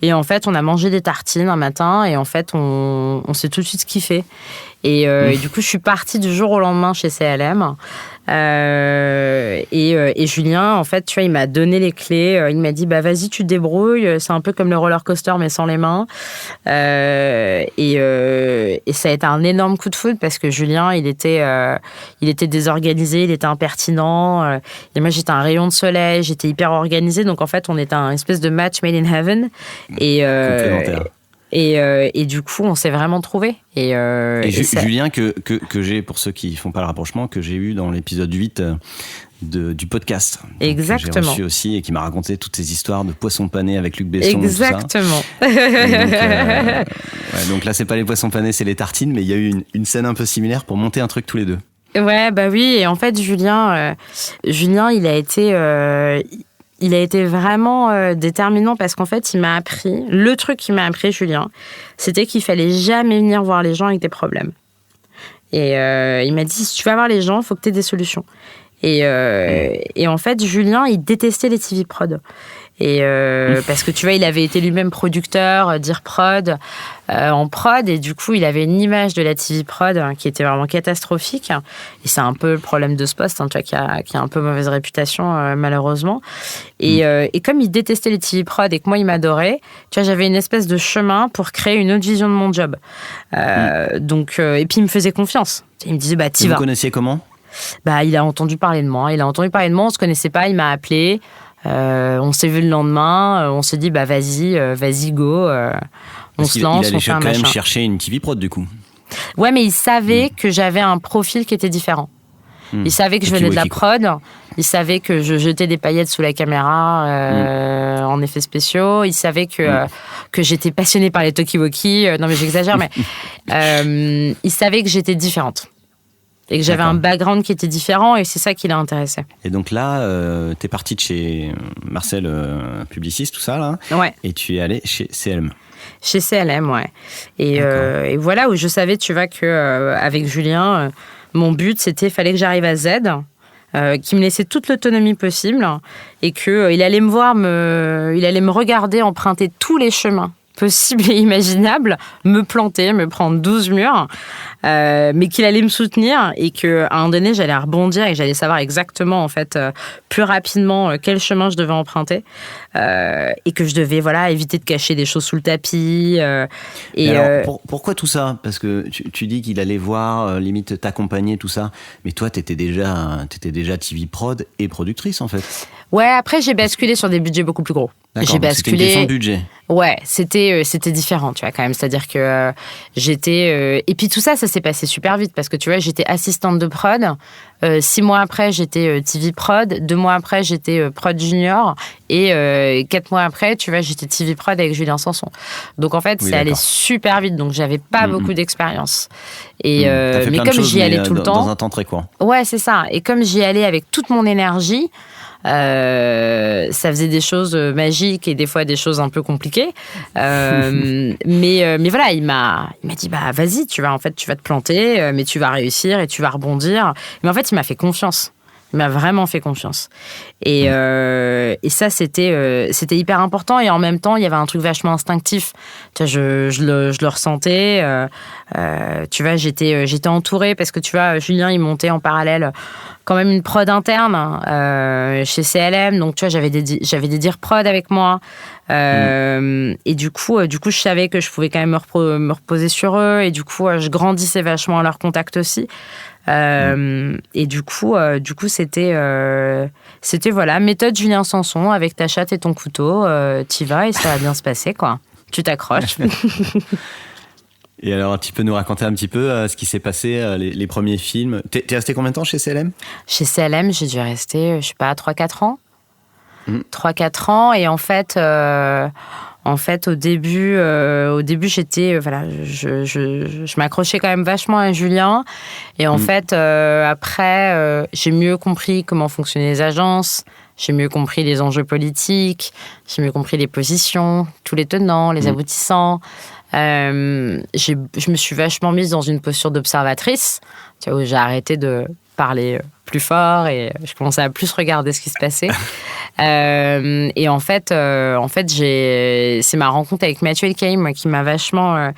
Et en fait, on a mangé des tartines un matin et en fait, on s'est tout de suite kiffé. Et du coup, je suis partie du jour au lendemain chez CLM. Et Julien, en fait, tu vois, il m'a donné les clés. Il m'a dit, vas-y, tu te débrouilles. C'est un peu comme le roller coaster, mais sans les mains. Et ça a été un énorme coup de foudre parce que Julien, il était désorganisé, il était impertinent. Et moi, j'étais un rayon de soleil, j'étais hyper organisée. Donc, en fait, on était un espèce de match made in heaven. Et du coup, on s'est vraiment trouvés. Julien, que j'ai, pour ceux qui ne font pas le rapprochement, que j'ai eu dans l'épisode 8 du podcast. Exactement. Que j'ai reçu aussi et qui m'a raconté toutes ces histoires de poissons panés avec Luc Besson. Exactement. Donc là, c'est pas les poissons panés, c'est les tartines, mais il y a eu une scène un peu similaire pour monter un truc tous les deux. Ouais, oui. Et en fait, Julien, il a été vraiment déterminant parce qu'en fait, le truc qu'il m'a appris, Julien, c'était qu'il fallait jamais venir voir les gens avec des problèmes. Et il m'a dit, si tu vas voir les gens, il faut que tu aies des solutions. Et en fait, Julien, il détestait les TV prod. Parce que tu vois, il avait été lui-même producteur, dire prod, en prod, et du coup, il avait une image de la TV prod qui était vraiment catastrophique. Et c'est un peu le problème de ce poste, tu vois, qui a un peu mauvaise réputation, malheureusement. Et comme il détestait les TV prod et que moi, il m'adorait, tu vois, j'avais une espèce de chemin pour créer une autre vision de mon job. Donc, et puis, il me faisait confiance. Il me disait, t'y vas. Vous connaissiez comment ? Il a entendu parler de moi. On se connaissait pas, il m'a appelé. On s'est vu le lendemain, on s'est dit vas-y go, on se lance, on fait un machin. Il allait quand même chercher une TV prod du coup. Ouais, mais il savait que j'avais un profil qui était différent. Il savait que je venais de la prod, il savait que je jetais des paillettes sous la caméra en effets spéciaux. Il savait que j'étais passionnée par les talkie-walkie. Non, mais j'exagère, mais il savait que j'étais différente. Et que j'avais un background qui était différent, et c'est ça qui l'a intéressé. Et donc là, t'es partie de chez Marcel, publiciste, tout ça, là. Ouais. Et tu es allée chez CLM. Chez CLM, ouais. Et voilà, où je savais, tu vois, qu'avec Julien, mon but, c'était, fallait que j'arrive à Z, qu'il me laissait toute l'autonomie possible, et qu'il allait me voir, il allait me regarder emprunter tous les chemins possible et imaginable, me planter, me prendre 12 murs, mais qu'il allait me soutenir et qu'à un moment donné, j'allais rebondir et que j'allais savoir exactement, en fait, plus rapidement quel chemin je devais emprunter et que je devais, voilà, éviter de cacher des choses sous le tapis. Alors, pourquoi tout ça ? Parce que tu dis qu'il allait voir, limite t'accompagner, tout ça, mais toi, t'étais déjà TV prod et productrice, en fait. Ouais, après, j'ai basculé sur des budgets beaucoup plus gros. D'accord, j'ai basculé. C'était une question de budget. Ouais, c'était différent, tu vois, quand même. C'est-à-dire que j'étais... et puis tout ça s'est passé super vite parce que, tu vois, j'étais assistante de prod. 6 mois après, j'étais TV prod. 2 mois après, j'étais prod junior. Et 4 mois après, tu vois, j'étais TV prod avec Julien Sanson. Donc, en fait, c'est allé super vite. Donc, j'avais pas beaucoup d'expérience. Et mais comme j'y allais tout le temps... Dans un temps très court. Ouais, c'est ça. Et comme j'y allais avec toute mon énergie... ça faisait des choses magiques et des fois des choses un peu compliquées. Mais voilà, il m'a dit bah vas-y, tu vas te planter, mais tu vas réussir et tu vas rebondir. Mais en fait, il m'a fait confiance. Il m'a vraiment fait confiance. Et ça, c'était hyper important. Et en même temps, il y avait un truc vachement instinctif. Tu vois, je le ressentais. Tu vois, j'étais entourée parce que, tu vois, Julien, il montait en parallèle quand même une prod interne chez CLM. Donc, tu vois, j'avais des dire prod avec moi. Et du coup, je savais que je pouvais quand même me reposer sur eux. Et du coup, je grandissais vachement à leur contact aussi. Et du coup, c'était voilà, méthode Julien Sanson avec ta chatte et ton couteau, t'y vas et ça va bien se passer, quoi. Tu t'accroches. Et alors, tu peux nous raconter un petit peu ce qui s'est passé, les premiers films. T'es resté combien de temps chez CLM ? Chez CLM, j'ai dû rester, je sais pas, 3-4 ans. 3-4 ans, et en fait, au début, j'étais, voilà, je m'accrochais quand même vachement à Julien. Et en fait, après, j'ai mieux compris comment fonctionnaient les agences. J'ai mieux compris les enjeux politiques. J'ai mieux compris les positions, tous les tenants, les aboutissants. Je me suis vachement mise dans une posture d'observatrice, tu vois, où j'ai arrêté de parler plus fort et je commençais à plus regarder ce qui se passait. Et en fait, c'est ma rencontre avec Mathieu Elkaïm qui m'a vachement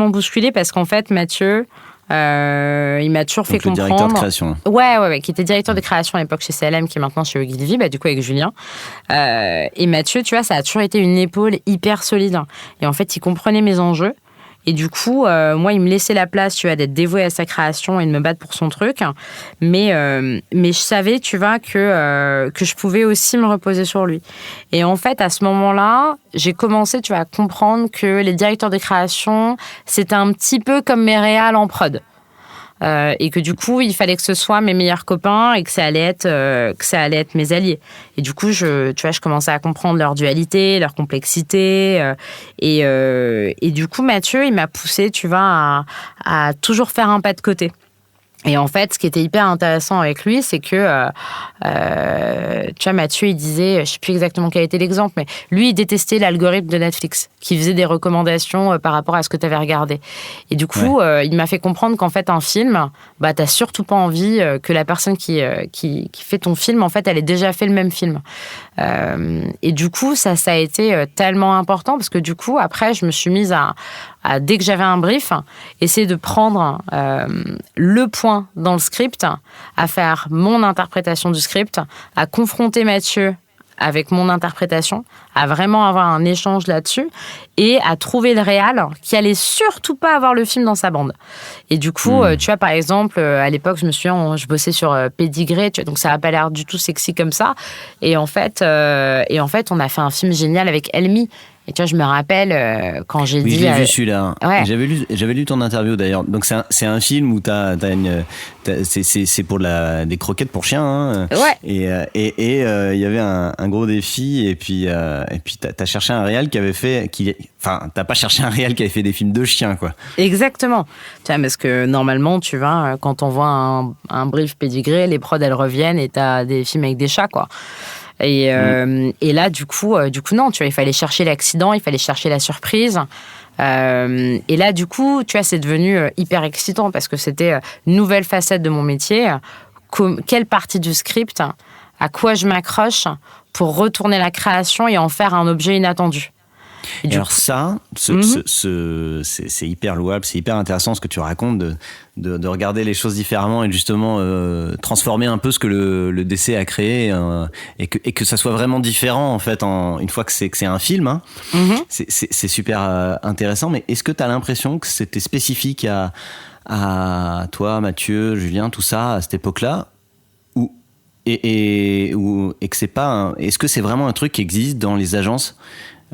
bousculée parce qu'en fait, Mathieu, il m'a toujours fait comprendre. Directeur de création. Ouais, qui était directeur de création à l'époque chez CLM, qui est maintenant chez Ogilvy, du coup avec Julien. Et Mathieu, tu vois, ça a toujours été une épaule hyper solide. Et en fait, il comprenait mes enjeux. Et du coup, moi, il me laissait la place, tu vois, d'être dévoué à sa création et de me battre pour son truc. Mais je savais, tu vois, que je pouvais aussi me reposer sur lui. Et en fait, à ce moment-là, j'ai commencé, tu vois, à comprendre que les directeurs de création, c'était un petit peu comme mes réals en prod. Et que du coup, il fallait que ce soit mes meilleurs copains et que ça allait être mes alliés. Et du coup, je commençais à comprendre leur dualité, leur complexité. Et du coup, Mathieu, il m'a poussé, tu vois, à toujours faire un pas de côté. Et en fait, ce qui était hyper intéressant avec lui, c'est que, tu vois, Mathieu, il disait, je sais plus exactement quel était l'exemple, mais lui, il détestait l'algorithme de Netflix, qui faisait des recommandations par rapport à ce que tu avais regardé. Et du coup, il m'a fait comprendre qu'en fait, un film, t'as surtout pas envie que la personne qui fait ton film, en fait, elle ait déjà fait le même film. Et du coup, ça a été tellement important parce que du coup, après, je me suis mise à dès que j'avais un brief, essayer de prendre le point dans le script, à faire mon interprétation du script, à confronter Mathieu avec mon interprétation, à vraiment avoir un échange là-dessus et à trouver le réal qui allait surtout pas avoir le film dans sa bande. Et du coup, tu vois, par exemple, à l'époque, je me souviens, je bossais sur Pédigré, tu vois, donc ça n'a pas l'air du tout sexy comme ça. Et en fait, on a fait un film génial avec Elmi. Et tu vois, je me rappelle quand j'ai dit... je l'ai vu celui-là. Ouais. J'avais lu ton interview d'ailleurs. Donc c'est un film où c'est pour des croquettes pour chiens. Hein. Ouais. Et il y avait un gros défi et puis t'as cherché un réal qui avait fait... Enfin, t'as pas cherché un réal qui avait fait des films de chiens, quoi. Exactement. Tu vois, parce que normalement, tu vois, quand on voit un brief pédigré, les prods, elles reviennent et t'as des films avec des chats, quoi. Et là, du coup, non, tu vois, il fallait chercher l'accident, il fallait chercher la surprise. Et là, du coup, tu vois, c'est devenu hyper excitant parce que c'était une nouvelle facette de mon métier. Quelle partie du script, à quoi je m'accroche pour retourner la création et en faire un objet inattendu. Et alors ça, c'est hyper louable, c'est hyper intéressant ce que tu racontes de regarder les choses différemment et de justement transformer un peu ce que le DC a créé et que ça soit vraiment différent en fait une fois que c'est un film. Hein. C'est super intéressant, mais est-ce que tu as l'impression que c'était spécifique à toi, Mathieu, Julien, tout ça à cette époque-là et que c'est pas est-ce que c'est vraiment un truc qui existe dans les agences?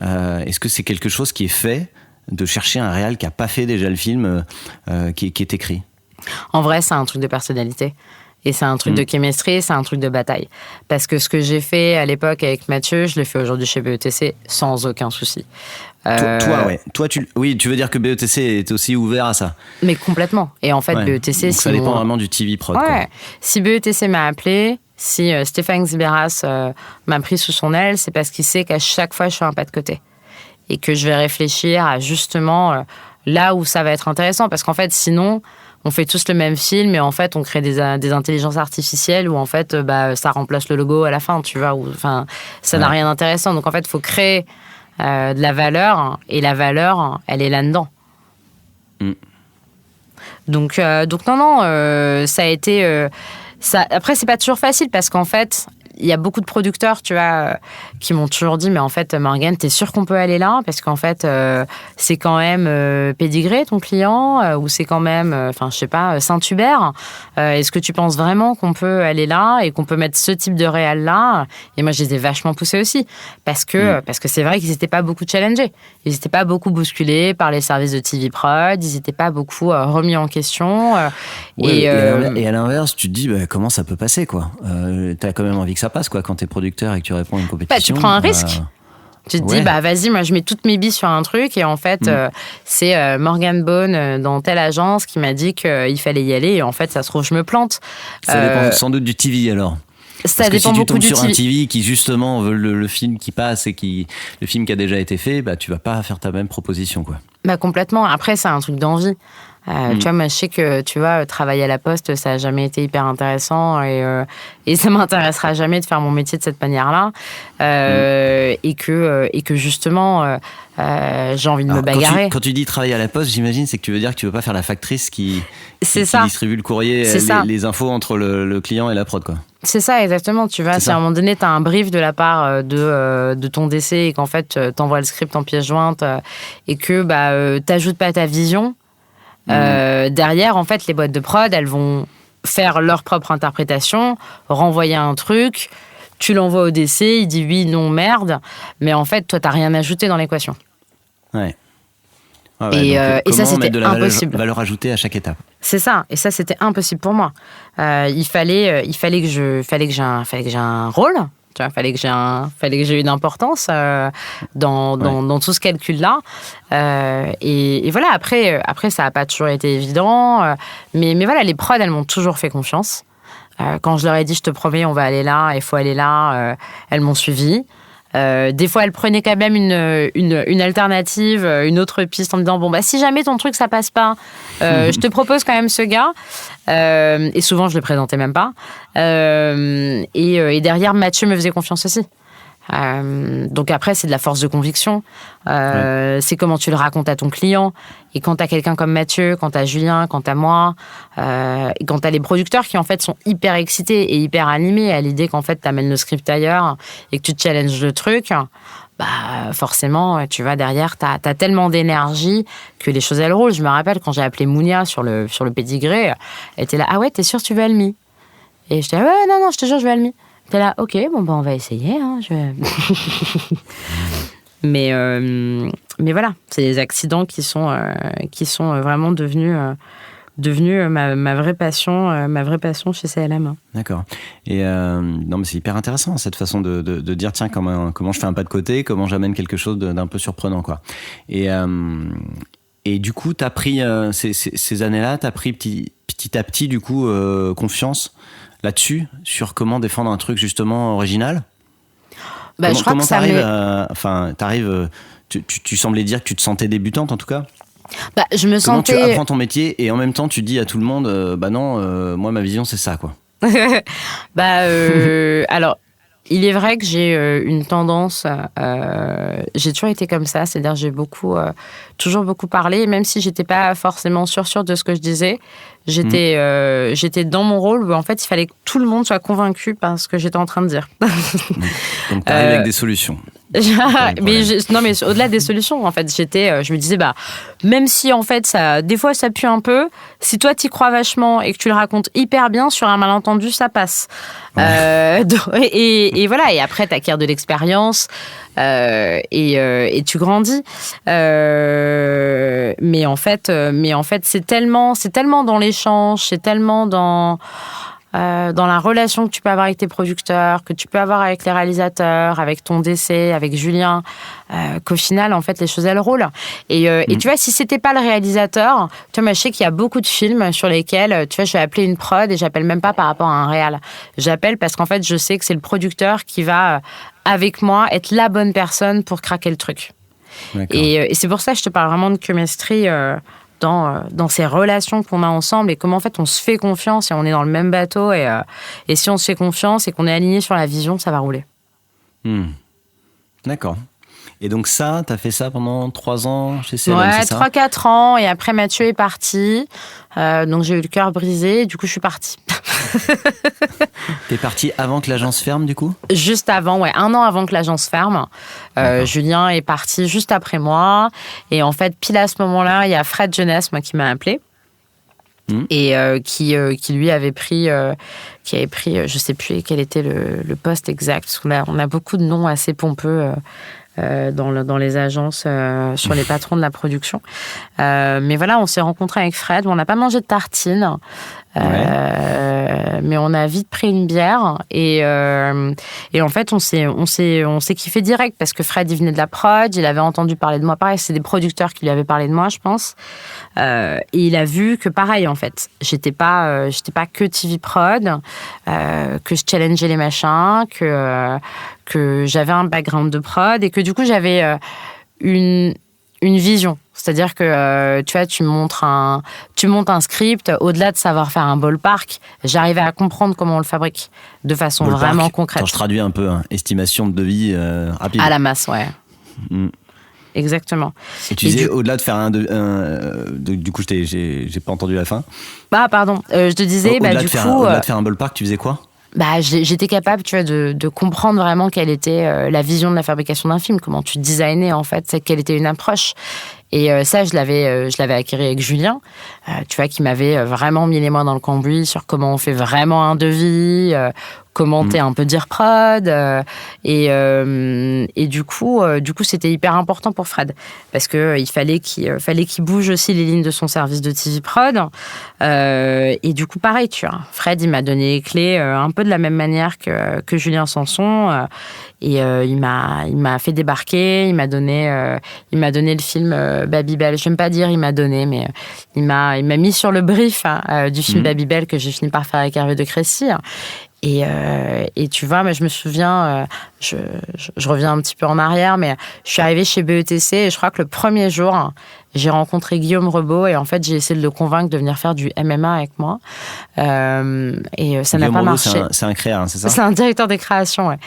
Est-ce que c'est quelque chose qui est fait de chercher un réal qui n'a pas fait déjà le film qui est écrit? En vrai, c'est un truc de personnalité. Et c'est un truc de chemistry, c'est un truc de bataille. Parce que ce que j'ai fait à l'époque avec Mathieu, je le fais aujourd'hui chez BETC sans aucun souci. Toi, tu veux dire que BETC est aussi ouvert à ça? Mais complètement. Et en fait, BETC... Donc ça dépend vraiment du TV prod. Ouais. Quoi. Si BETC m'a appelé, si Stéphane Xiberas m'a pris sous son aile, c'est parce qu'il sait qu'à chaque fois, je fais un pas de côté. Et que je vais réfléchir à justement là où ça va être intéressant. Parce qu'en fait, sinon, on fait tous le même film et en fait, on crée des intelligences artificielles où en fait, ça remplace le logo à la fin, tu vois. Ça n'a rien d'intéressant. Donc en fait, il faut créer de la valeur et la valeur, elle est là-dedans. Donc non, ça a été... Après, c'est pas toujours facile parce qu'en fait, il y a beaucoup de producteurs, tu vois, qui m'ont toujours dit, mais en fait, Morgane, t'es sûre qu'on peut aller là? Parce qu'en fait, c'est quand même Pédigré, ton client, ou c'est quand même, je sais pas, Saint-Hubert. Est-ce que tu penses vraiment qu'on peut aller là et qu'on peut mettre ce type de réal là? Et moi, je les ai vachement poussés aussi. Parce que c'est vrai qu'ils n'étaient pas beaucoup challengés. Ils n'étaient pas beaucoup bousculés par les services de TV Prod. Ils n'étaient pas beaucoup remis en question. Et à l'inverse, tu te dis, comment ça peut passer, quoi? T'as quand même envie que ça passe, quoi, quand t'es producteur et que tu réponds à une compétition. Tu prends un risque. Tu te dis, vas-y, moi je mets toutes mes billes sur un truc et en fait, c'est Morgane Bone dans telle agence qui m'a dit qu'il fallait y aller et en fait, ça se trouve, je me plante. Ça dépend sans doute du TV alors. Ça dépend beaucoup du TV. Si tu tombes sur un TV qui justement veut le film qui passe et le film qui a déjà été fait, tu vas pas faire ta même proposition, quoi. Complètement. Après, c'est un truc d'envie. Tu vois, moi, je sais que, tu vois, travailler à la Poste, ça n'a jamais été hyper intéressant et ça m'intéressera jamais de faire mon métier de cette manière-là. Et que justement, j'ai envie de me bagarrer. Quand tu dis travailler à la Poste, j'imagine, c'est que tu veux dire que tu veux pas faire la factrice qui distribue le courrier, les infos entre le client et la prod, quoi. C'est ça, exactement. Tu vois, si à un moment donné, tu as un brief de la part de ton DC et qu'en fait, tu envoies le script en pièce jointe et que tu n'ajoutes pas ta vision, derrière, en fait, les boîtes de prod, elles vont faire leur propre interprétation, renvoyer un truc, tu l'envoies au DC, il dit oui, non, merde, mais en fait, toi, tu n'as rien ajouté dans l'équation. Ouais. Et ça, c'était de impossible. Valeur ajoutée à chaque étape. C'est ça. Et ça, c'était impossible pour moi. Il fallait que j'ai un rôle. Tu vois, fallait que j'ai une importance dans tout ce calcul-là. Et voilà. Après, ça n'a pas toujours été évident. Mais voilà, les prods, elles m'ont toujours fait confiance. Quand je leur ai dit, je te promets, on va aller là, il faut aller là, elles m'ont suivi. Des fois, elles prenaient quand même une alternative, une autre piste en me disant, si jamais ton truc, ça passe pas, je te propose quand même ce gars. Et souvent, je le présentais même pas. Et derrière, Mathieu me faisait confiance aussi. Donc après, c'est de la force de conviction. C'est comment tu le racontes à ton client. Et quand t'as quelqu'un comme Mathieu, quand t'as Julien, quand t'as moi, et quand t'as les producteurs qui en fait sont hyper excités et hyper animés à l'idée qu'en fait t'amènes le script ailleurs et que tu challenges le truc, forcément, tu vois, derrière, t'as tellement d'énergie que les choses elles roulent. Je me rappelle quand j'ai appelé Mounia sur le Pédigré, elle était là, ah ouais, t'es sûre tu veux Almi? Et j'étais là, ouais, non, je te jure, je veux Almi. T'es là, ok, on va essayer. Hein, Mais voilà, c'est les accidents qui sont vraiment devenus ma vraie passion chez CLM. D'accord. Et non, mais c'est hyper intéressant cette façon de dire tiens comment je fais un pas de côté, comment j'amène quelque chose d'un peu surprenant quoi. Et du coup t'as pris ces années-là, t'as pris petit à petit du coup confiance là-dessus sur comment défendre un truc justement original. Je crois que ça t'arrives. Tu semblais dire que tu te sentais débutante en tout cas. Je me Comment sentais... tu apprends ton métier et en même temps tu dis à tout le monde non, moi ma vision c'est ça quoi. Alors il est vrai que j'ai une tendance, j'ai toujours été comme ça, c'est-à-dire j'ai toujours beaucoup parlé, et même si j'étais pas forcément sûre de ce que je disais, j'étais dans mon rôle où en fait il fallait que tout le monde soit convaincu par ce que j'étais en train de dire. Donc t'arrives avec des solutions. Mais au-delà des solutions, en fait, je me disais, même si en fait des fois ça pue un peu, si toi t'y crois vachement et que tu le racontes hyper bien, sur un malentendu ça passe. Ouais. Et voilà, et après t'acquiers de l'expérience et tu grandis. Mais en fait c'est tellement dans l'échange, c'est tellement dans la relation que tu peux avoir avec tes producteurs, que tu peux avoir avec les réalisateurs, avec ton DC, avec Julien, qu'au final, en fait, les choses, elles roulent. Et tu vois, si c'était pas le réalisateur, tu vois, je sais qu'il y a beaucoup de films sur lesquels, tu vois, je vais appeler une prod et j'appelle même pas par rapport à un réal. J'appelle parce qu'en fait, je sais que c'est le producteur qui va, avec moi, être la bonne personne pour craquer le truc. Et c'est pour ça que je te parle vraiment de chemistry dans ces relations qu'on a ensemble et comment en fait on se fait confiance et on est dans le même bateau et si on se fait confiance et qu'on est aligné sur la vision, ça va rouler. D'accord. Et donc t'as fait ça pendant 3 ans chez CLM, c'est ça ? 3-4 ans, et après Mathieu est parti, donc j'ai eu le cœur brisé, et du coup je suis partie. T'es partie avant que l'agence ferme du coup ? Juste avant, 1 an avant que l'agence ferme. Julien est parti juste après moi, et en fait pile à ce moment-là, il y a Fred Jeunesse qui m'a appelé. Et qui lui avait pris, je sais plus quel était le poste exact, parce qu'on a beaucoup de noms assez pompeux dans les agences, sur les patrons de la production. Mais voilà, on s'est rencontrés avec Fred, on n'a pas mangé de tartines, mais on a vite pris une bière et en fait on s'est kiffé direct, parce que Fred il venait de la prod, il avait entendu parler de moi, pareil, c'est des producteurs qui lui avaient parlé de moi, je pense, et il a vu que pareil, en fait j'étais pas que TV prod, que je challengeais les machins, que j'avais un background de prod et que du coup j'avais une vision. C'est-à-dire que tu vois, tu montes un script, au-delà de savoir faire un ballpark, j'arrivais à comprendre comment on le fabrique de façon ballpark, vraiment concrète. Quand je traduis un peu, estimation de devis rapide. À la masse, ouais. Exactement. Et tu disais, au-delà de faire du coup, j'ai pas entendu la fin. Pardon. Je te disais, au-delà de faire un ballpark, tu faisais quoi ? J'étais capable, tu vois, de comprendre vraiment quelle était la vision de la fabrication d'un film, comment tu designais, en fait, quelle était une approche. Et ça, je l'avais acquis avec Julien, tu vois, qui m'avait vraiment mis les mains dans le cambouis sur comment on fait vraiment un devis, commenter un peu dire prod, et du coup c'était hyper important pour Fred, parce que il fallait qu'il bouge aussi les lignes de son service de TV prod, et du coup pareil, tu vois, Fred il m'a donné les clés un peu de la même manière que Julien Sanson, et il m'a fait débarquer, il m'a donné le film Babybel. J'aime pas dire il m'a donné, mais il m'a mis sur le brief du film Babybel, que j'ai fini par faire avec Hervé de Crécy. Et tu vois, je me souviens, je reviens un petit peu en arrière, mais je suis arrivée chez BETC et je crois que le premier jour, j'ai rencontré Guillaume Rebaud et en fait, j'ai essayé de le convaincre de venir faire du MMA avec moi. Et ça n'a pas marché. C'est un créateur, c'est ça ? C'est un directeur des créations, ouais.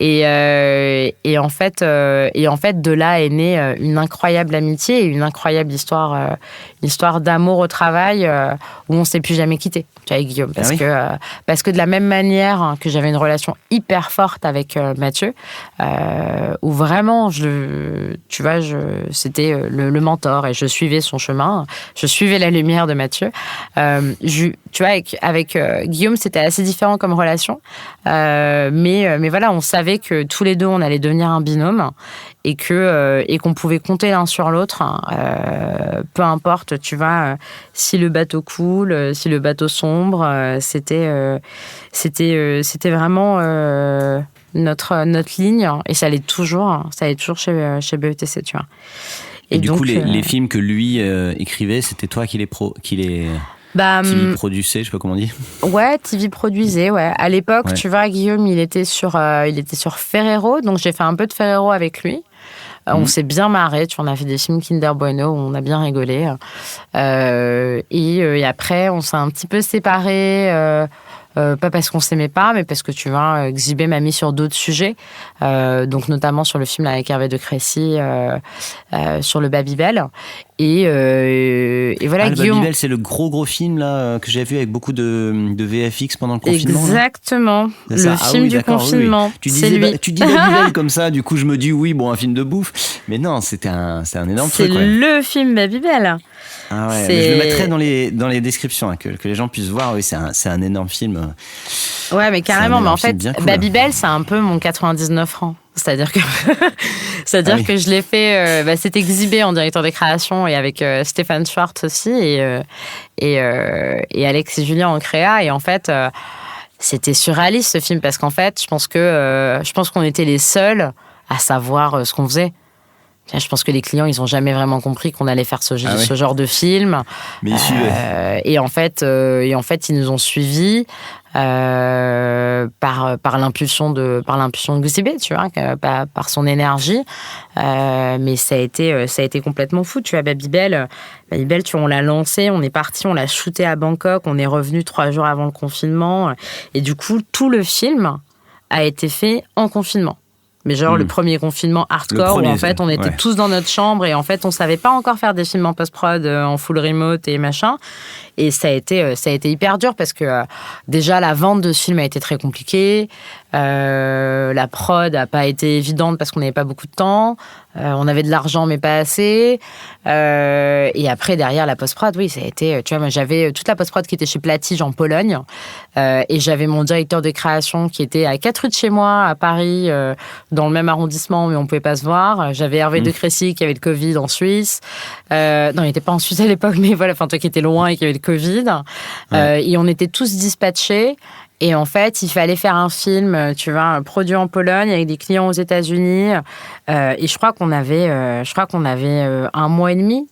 Et en fait, de là est née une incroyable amitié et une incroyable histoire d'amour au travail où on ne s'est plus jamais quitté, tu vois, avec Guillaume. Parce que de la même manière que j'avais une relation hyper forte avec Mathieu, où vraiment, c'était le mentor et je suivais son chemin, je suivais la lumière de Mathieu. Tu vois, avec Guillaume, c'était assez différent comme relation, mais voilà, on savait que tous les deux, on allait devenir un binôme et qu'on pouvait compter l'un sur l'autre, peu importe, tu vois, si le bateau coule, si le bateau sombre, c'était vraiment notre ligne, et ça allait toujours chez BETC, tu vois. Et du coup, les films que lui écrivait, c'était toi qui les produisait, je sais pas comment on dit. Ouais, TV produisait, ouais. À l'époque, Ouais. tu vois, Guillaume, il était sur Ferrero, donc j'ai fait un peu de Ferrero avec lui. On s'est bien marré, tu vois, on a fait des films Kinder Bueno, on a bien rigolé. Et après, on s'est un petit peu séparés. Pas parce qu'on s'aimait pas, mais parce que tu vois, Xibé m'a mis sur d'autres sujets, donc notamment sur le film là, avec Hervé de Crécy, sur le Babybel. Et voilà, le Guillaume. Babybel, c'est le gros film là que j'ai vu avec beaucoup de VFX pendant le confinement. Exactement, le film du confinement. Oui. Tu dis lui. Babybel comme ça, du coup je me dis oui, bon, un film de bouffe, mais non, c'est un énorme truc. C'est le film Babybel. Ah ouais, mais je le mettrai dans les descriptions, hein, que les gens puissent voir. Oui, c'est un énorme film. Ouais, mais carrément. Mais en fait, cool. Babybel, c'est un peu mon 99 francs. C'est-à-dire que que je l'ai fait. C'était exhibé en directeur des créations et avec Stéphane Schwartz aussi et Alex et Julien en créa. Et en fait, c'était surréaliste ce film parce qu'en fait, je pense qu'on était les seuls à savoir ce qu'on faisait. Je pense que les clients, ils n'ont jamais vraiment compris qu'on allait faire ce genre de film. Mais ils suivaient. Et en fait, ils nous ont suivis par l'impulsion de Xibé, tu vois, par son énergie. Mais ça a été complètement fou. Tu vois, Babybel, tu vois, on l'a lancé, on est parti, on l'a shooté à Bangkok, on est revenu 3 jours avant le confinement. Et du coup, tout le film a été fait en confinement. Mais genre le premier confinement hardcore où en fait on était tous dans notre chambre et en fait on savait pas encore faire des films en post-prod en full remote et machin. Et ça a été hyper dur parce que déjà la vente de ce film a été très compliquée. La prod a pas été évidente parce qu'on n'avait pas beaucoup de temps. On avait de l'argent mais pas assez. Et après derrière la post-prod, oui, ça a été. Tu vois, moi j'avais toute la post-prod qui était chez Platige en Pologne et j'avais mon directeur de création qui était à 4 rues de chez moi à Paris, dans le même arrondissement mais on pouvait pas se voir. J'avais Hervé de Crécy qui avait le Covid en Suisse. Non, il n'était pas en Suisse à l'époque, mais voilà, enfin toi qui étais loin et qui avait le Covid. Et on était tous dispatchés. Et en fait, il fallait faire un film, tu vois, produit en Pologne avec des clients aux États-Unis. Et je crois qu'on avait 1 mois et demi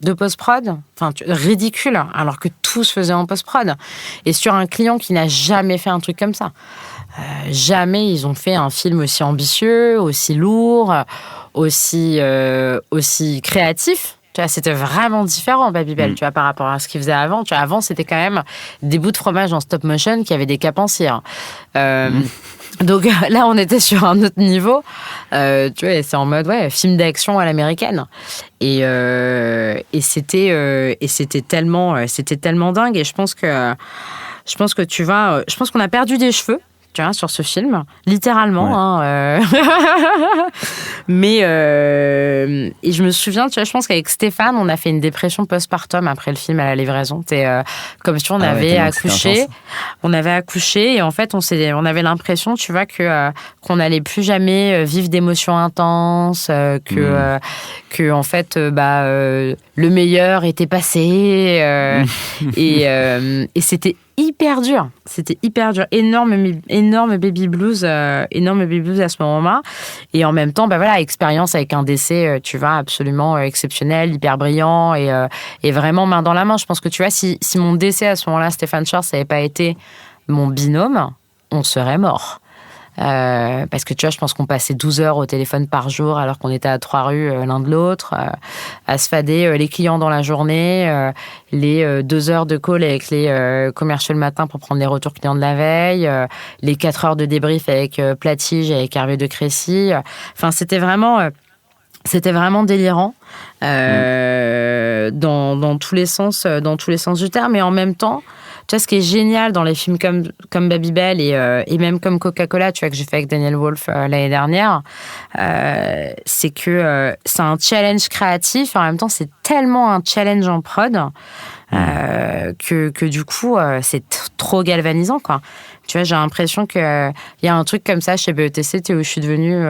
de post-prod. Enfin, ridicule, alors que tout se faisait en post-prod. Et sur un client qui n'a jamais fait un truc comme ça. Jamais ils ont fait un film aussi ambitieux, aussi lourd, aussi créatif. Tu vois, c'était vraiment différent, Babybel, tu vois, par rapport à ce qu'ils faisaient avant. Tu vois, avant, c'était quand même des bouts de fromage en stop motion qui avaient des capes en cire. Donc là, on était sur un autre niveau. Tu vois, c'est en mode, film d'action à l'américaine. Et c'était tellement dingue. Et je pense que tu vois, je pense qu'on a perdu des cheveux. Tu vois, sur ce film, littéralement. Ouais. Mais et je me souviens, tu vois, je pense qu'avec Stéphane, on a fait une dépression postpartum après le film à la livraison. Comme si on avait accouché, et en fait, on avait l'impression, tu vois, qu'on n'allait plus jamais vivre d'émotions intenses, que en fait, le meilleur était passé, et c'était hyper dur. C'était hyper dur. Énorme baby blues à ce moment-là. Et en même temps, expérience avec un décès, tu vois, absolument exceptionnel, hyper brillant et vraiment main dans la main. Je pense que, tu vois, si mon décès à ce moment-là, Stéphane Schwartz, n'avait pas été mon binôme, on serait mort. Parce que tu vois, je pense qu'on passait 12 heures au téléphone par jour alors qu'on était à 3 rues l'un de l'autre, à se fader les clients dans la journée, les 2 heures de call avec les commerciaux le matin pour prendre les retours clients de la veille, les 4 heures de débrief avec Platige et avec Hervé de Crécy. Enfin, c'était vraiment délirant dans tous les sens du terme. Et en même temps, vois, ce qui est génial dans les films comme Babybel et même comme Coca-Cola, tu vois, que j'ai fait avec Daniel Wolf l'année dernière, c'est que c'est un challenge créatif, et en même temps, c'est tellement un challenge en prod que du coup, c'est trop galvanisant, quoi. Tu vois, j'ai l'impression qu'il y a un truc comme ça chez BETC, où je suis devenue...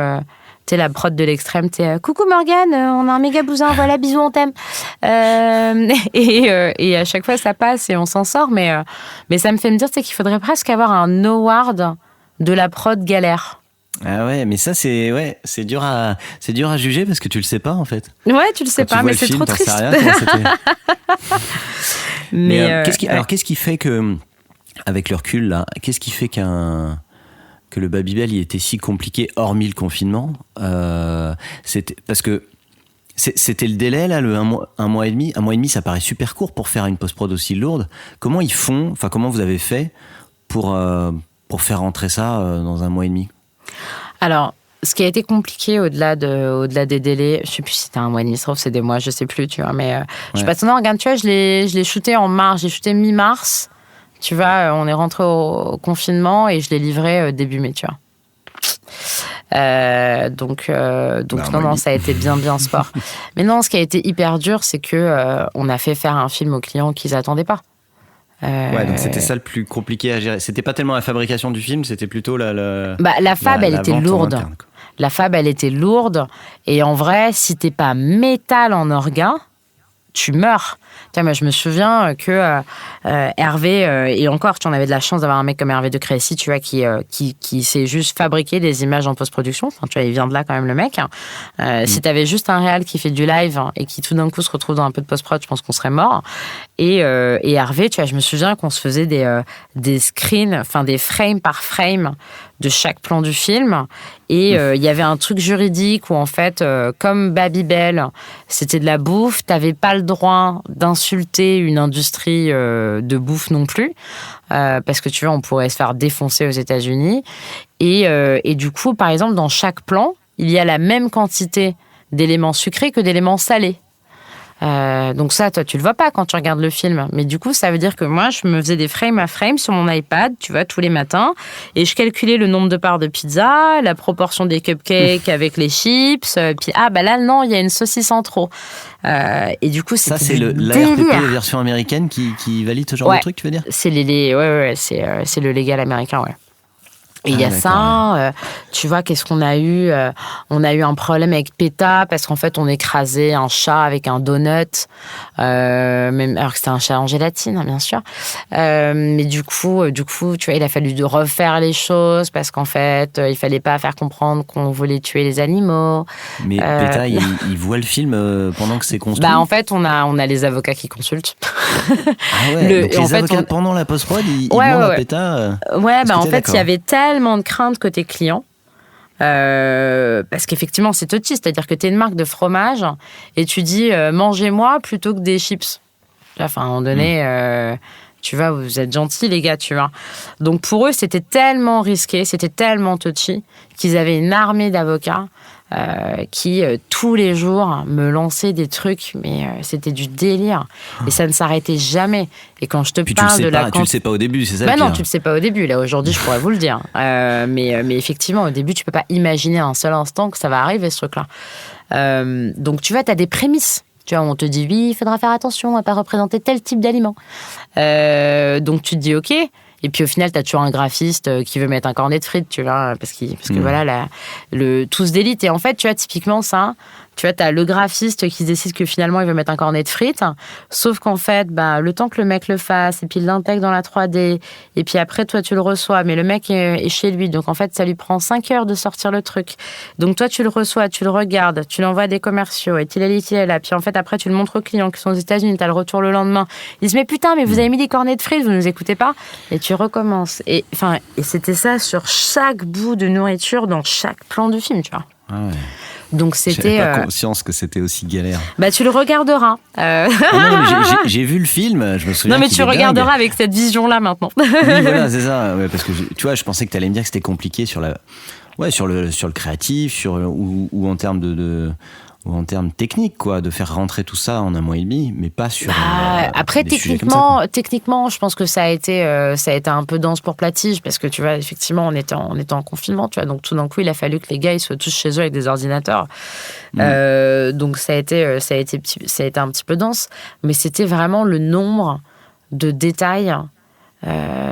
T'es la prod de l'extrême, t'es coucou Morgane, on a un méga bousin, voilà, bisous, on t'aime. Et à chaque fois ça passe et on s'en sort, mais ça me fait me dire qu'il faudrait presque avoir un award de la prod galère. Ah ouais, mais ça c'est dur à juger parce que tu le sais pas en fait. Ouais, tu le sais pas, mais c'est trop triste. Rien, mais qu'est-ce qui fait que, avec le recul là, qu'est-ce qui fait que le Babybel il était si compliqué hormis le confinement, c'était parce que c'était le délai là, un mois et demi, ça paraît super court pour faire une post-prod aussi lourde. Comment vous avez fait pour faire rentrer ça dans un mois et demi? Alors, ce qui a été compliqué au-delà des délais, je sais plus si c'était un mois et demi, sauf c'est des mois, je sais plus, tu vois, mais je sais pas, non, regarde, tu vois, je l'ai shooté en mars, j'ai shooté mi-mars. Tu vois, on est rentré au confinement et je l'ai livré début mai, tu vois. Donc non, ça a été bien sport. Mais non, ce qui a été hyper dur, c'est que on a fait faire un film aux clients qu'ils attendaient pas. Ouais, donc c'était ça le plus compliqué à gérer. C'était pas tellement la fabrication du film, c'était plutôt la fab, elle était lourde. La fab, elle était lourde. Et en vrai, si t'es pas métal en orga, tu meurs. Tiens, moi, je me souviens que Hervé, et encore, tu en avais de la chance d'avoir un mec comme Hervé de Crécy, tu vois, qui sait juste fabriquer des images en post-production. Enfin, tu vois, il vient de là quand même, le mec. Si t'avais juste un réal qui fait du live et qui tout d'un coup se retrouve dans un peu de post-prod, je pense qu'on serait mort. Et Hervé, tu vois, je me souviens qu'on se faisait des screens, enfin des frame par frame de chaque plan du film. Et il y avait un truc juridique où, en fait, comme Babybel, c'était de la bouffe, t'avais pas le droit d'insulter une industrie de bouffe non plus, parce que tu vois, on pourrait se faire défoncer aux États-Unis. Et du coup, par exemple, dans chaque plan, il y a la même quantité d'éléments sucrés que d'éléments salés. Donc ça, toi, tu le vois pas quand tu regardes le film. Mais du coup, ça veut dire que moi, je me faisais des frame à frame sur mon iPad, tu vois, tous les matins. Et je calculais le nombre de parts de pizza, la proportion des cupcakes avec les chips. Puis, là, non, il y a une saucisse en trop. Et du coup, ça, c'est l'ARPP version américaine qui valide ce genre de truc, tu veux dire? C'est c'est le légal américain, ouais. Et il y a ça, tu vois, qu'est-ce qu'on a eu? On a eu un problème avec PETA parce qu'en fait, on écrasait un chat avec un donut, même, alors que c'était un chat en gélatine, hein, bien sûr. Mais du coup, tu vois, il a fallu refaire les choses parce qu'en fait, il fallait pas faire comprendre qu'on voulait tuer les animaux. Mais PETA, il voit le film pendant que c'est construit? En fait, on a les avocats qui consultent. Ah ouais, donc les avocats, pendant la post-prod, ils demandent à PETA... en fait, il y avait tellement de crainte côté client, parce qu'effectivement, c'est touchy, c'est-à-dire que tu es une marque de fromage et tu dis mangez-moi plutôt que des chips. Enfin, à un moment donné, tu vois, vous êtes gentils, les gars, tu vois. Donc, pour eux, c'était tellement risqué, c'était tellement touchy qu'ils avaient une armée d'avocats qui, tous les jours, me lançaient des trucs, mais c'était du délire. Et ça ne s'arrêtait jamais. Et quand je te parle de la... Tu le sais pas au début, c'est ça le pire. Non, tu le sais pas au début. Là, aujourd'hui, je pourrais vous le dire. Mais effectivement, au début, tu peux pas imaginer un seul instant que ça va arriver, ce truc-là. Donc, tu vois, tu as des prémices. Tu vois, on te dit, oui, il faudra faire attention à pas représenter tel type d'aliment. Donc, tu te dis, OK. Et puis au final, tu as toujours un graphiste qui veut mettre un cornet de frites, tu vois, parce que voilà, tout se délite. Et en fait, tu vois, typiquement ça, tu vois, tu as le graphiste qui décide que finalement, il veut mettre un cornet de frites, sauf qu'en fait, le temps que le mec le fasse, et puis il l'intègre dans la 3D, et puis après, toi, tu le reçois, mais le mec est chez lui, donc en fait, ça lui prend 5 heures de sortir le truc. Donc toi, tu le reçois, tu le regardes, tu l'envoies à des commerciaux, et il est là, puis en fait, après, tu le montres aux clients qui sont aux États-Unis, tu as le retour le lendemain. Ils disent, mais putain, mais vous avez mis des cornets de frites, vous nous écoutez pas? Et tu recommences. Et c'était ça sur chaque bout de nourriture dans chaque plan du film, tu vois. Ah ouais. Donc c'était. J'avais pas conscience que c'était aussi galère. Tu le regarderas. J'ai vu le film, je me souviens. Non, mais tu regarderas avec cette vision-là maintenant. Oui, voilà, c'est ça. Ouais, parce que tu vois, je pensais que tu allais me dire que c'était compliqué sur le créatif, ou en termes ou en termes techniques, quoi, de faire rentrer tout ça en un mois et demi, mais pas sur. Après, des sujets comme ça, techniquement, je pense que ça a été un peu dense pour Platige, parce que tu vois, effectivement, on était en confinement, tu vois, donc tout d'un coup, il a fallu que les gars ils soient tous chez eux avec des ordinateurs. Donc ça a été un petit peu dense, mais c'était vraiment le nombre de détails.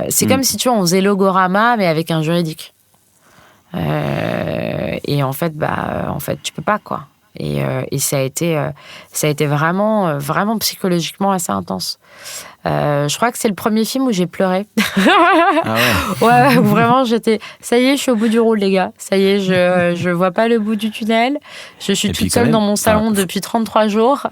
C'est comme si, tu vois, on faisait Logorama, mais avec un juridique. Et en fait, tu peux pas, quoi. Et ça a été vraiment, vraiment psychologiquement assez intense. Je crois que c'est le premier film où j'ai pleuré. Ah ouais. Ouais, où vraiment ça y est, je suis au bout du rôle, les gars. Ça y est, je vois pas le bout du tunnel. Je suis toute seule dans mon salon depuis 33 jours.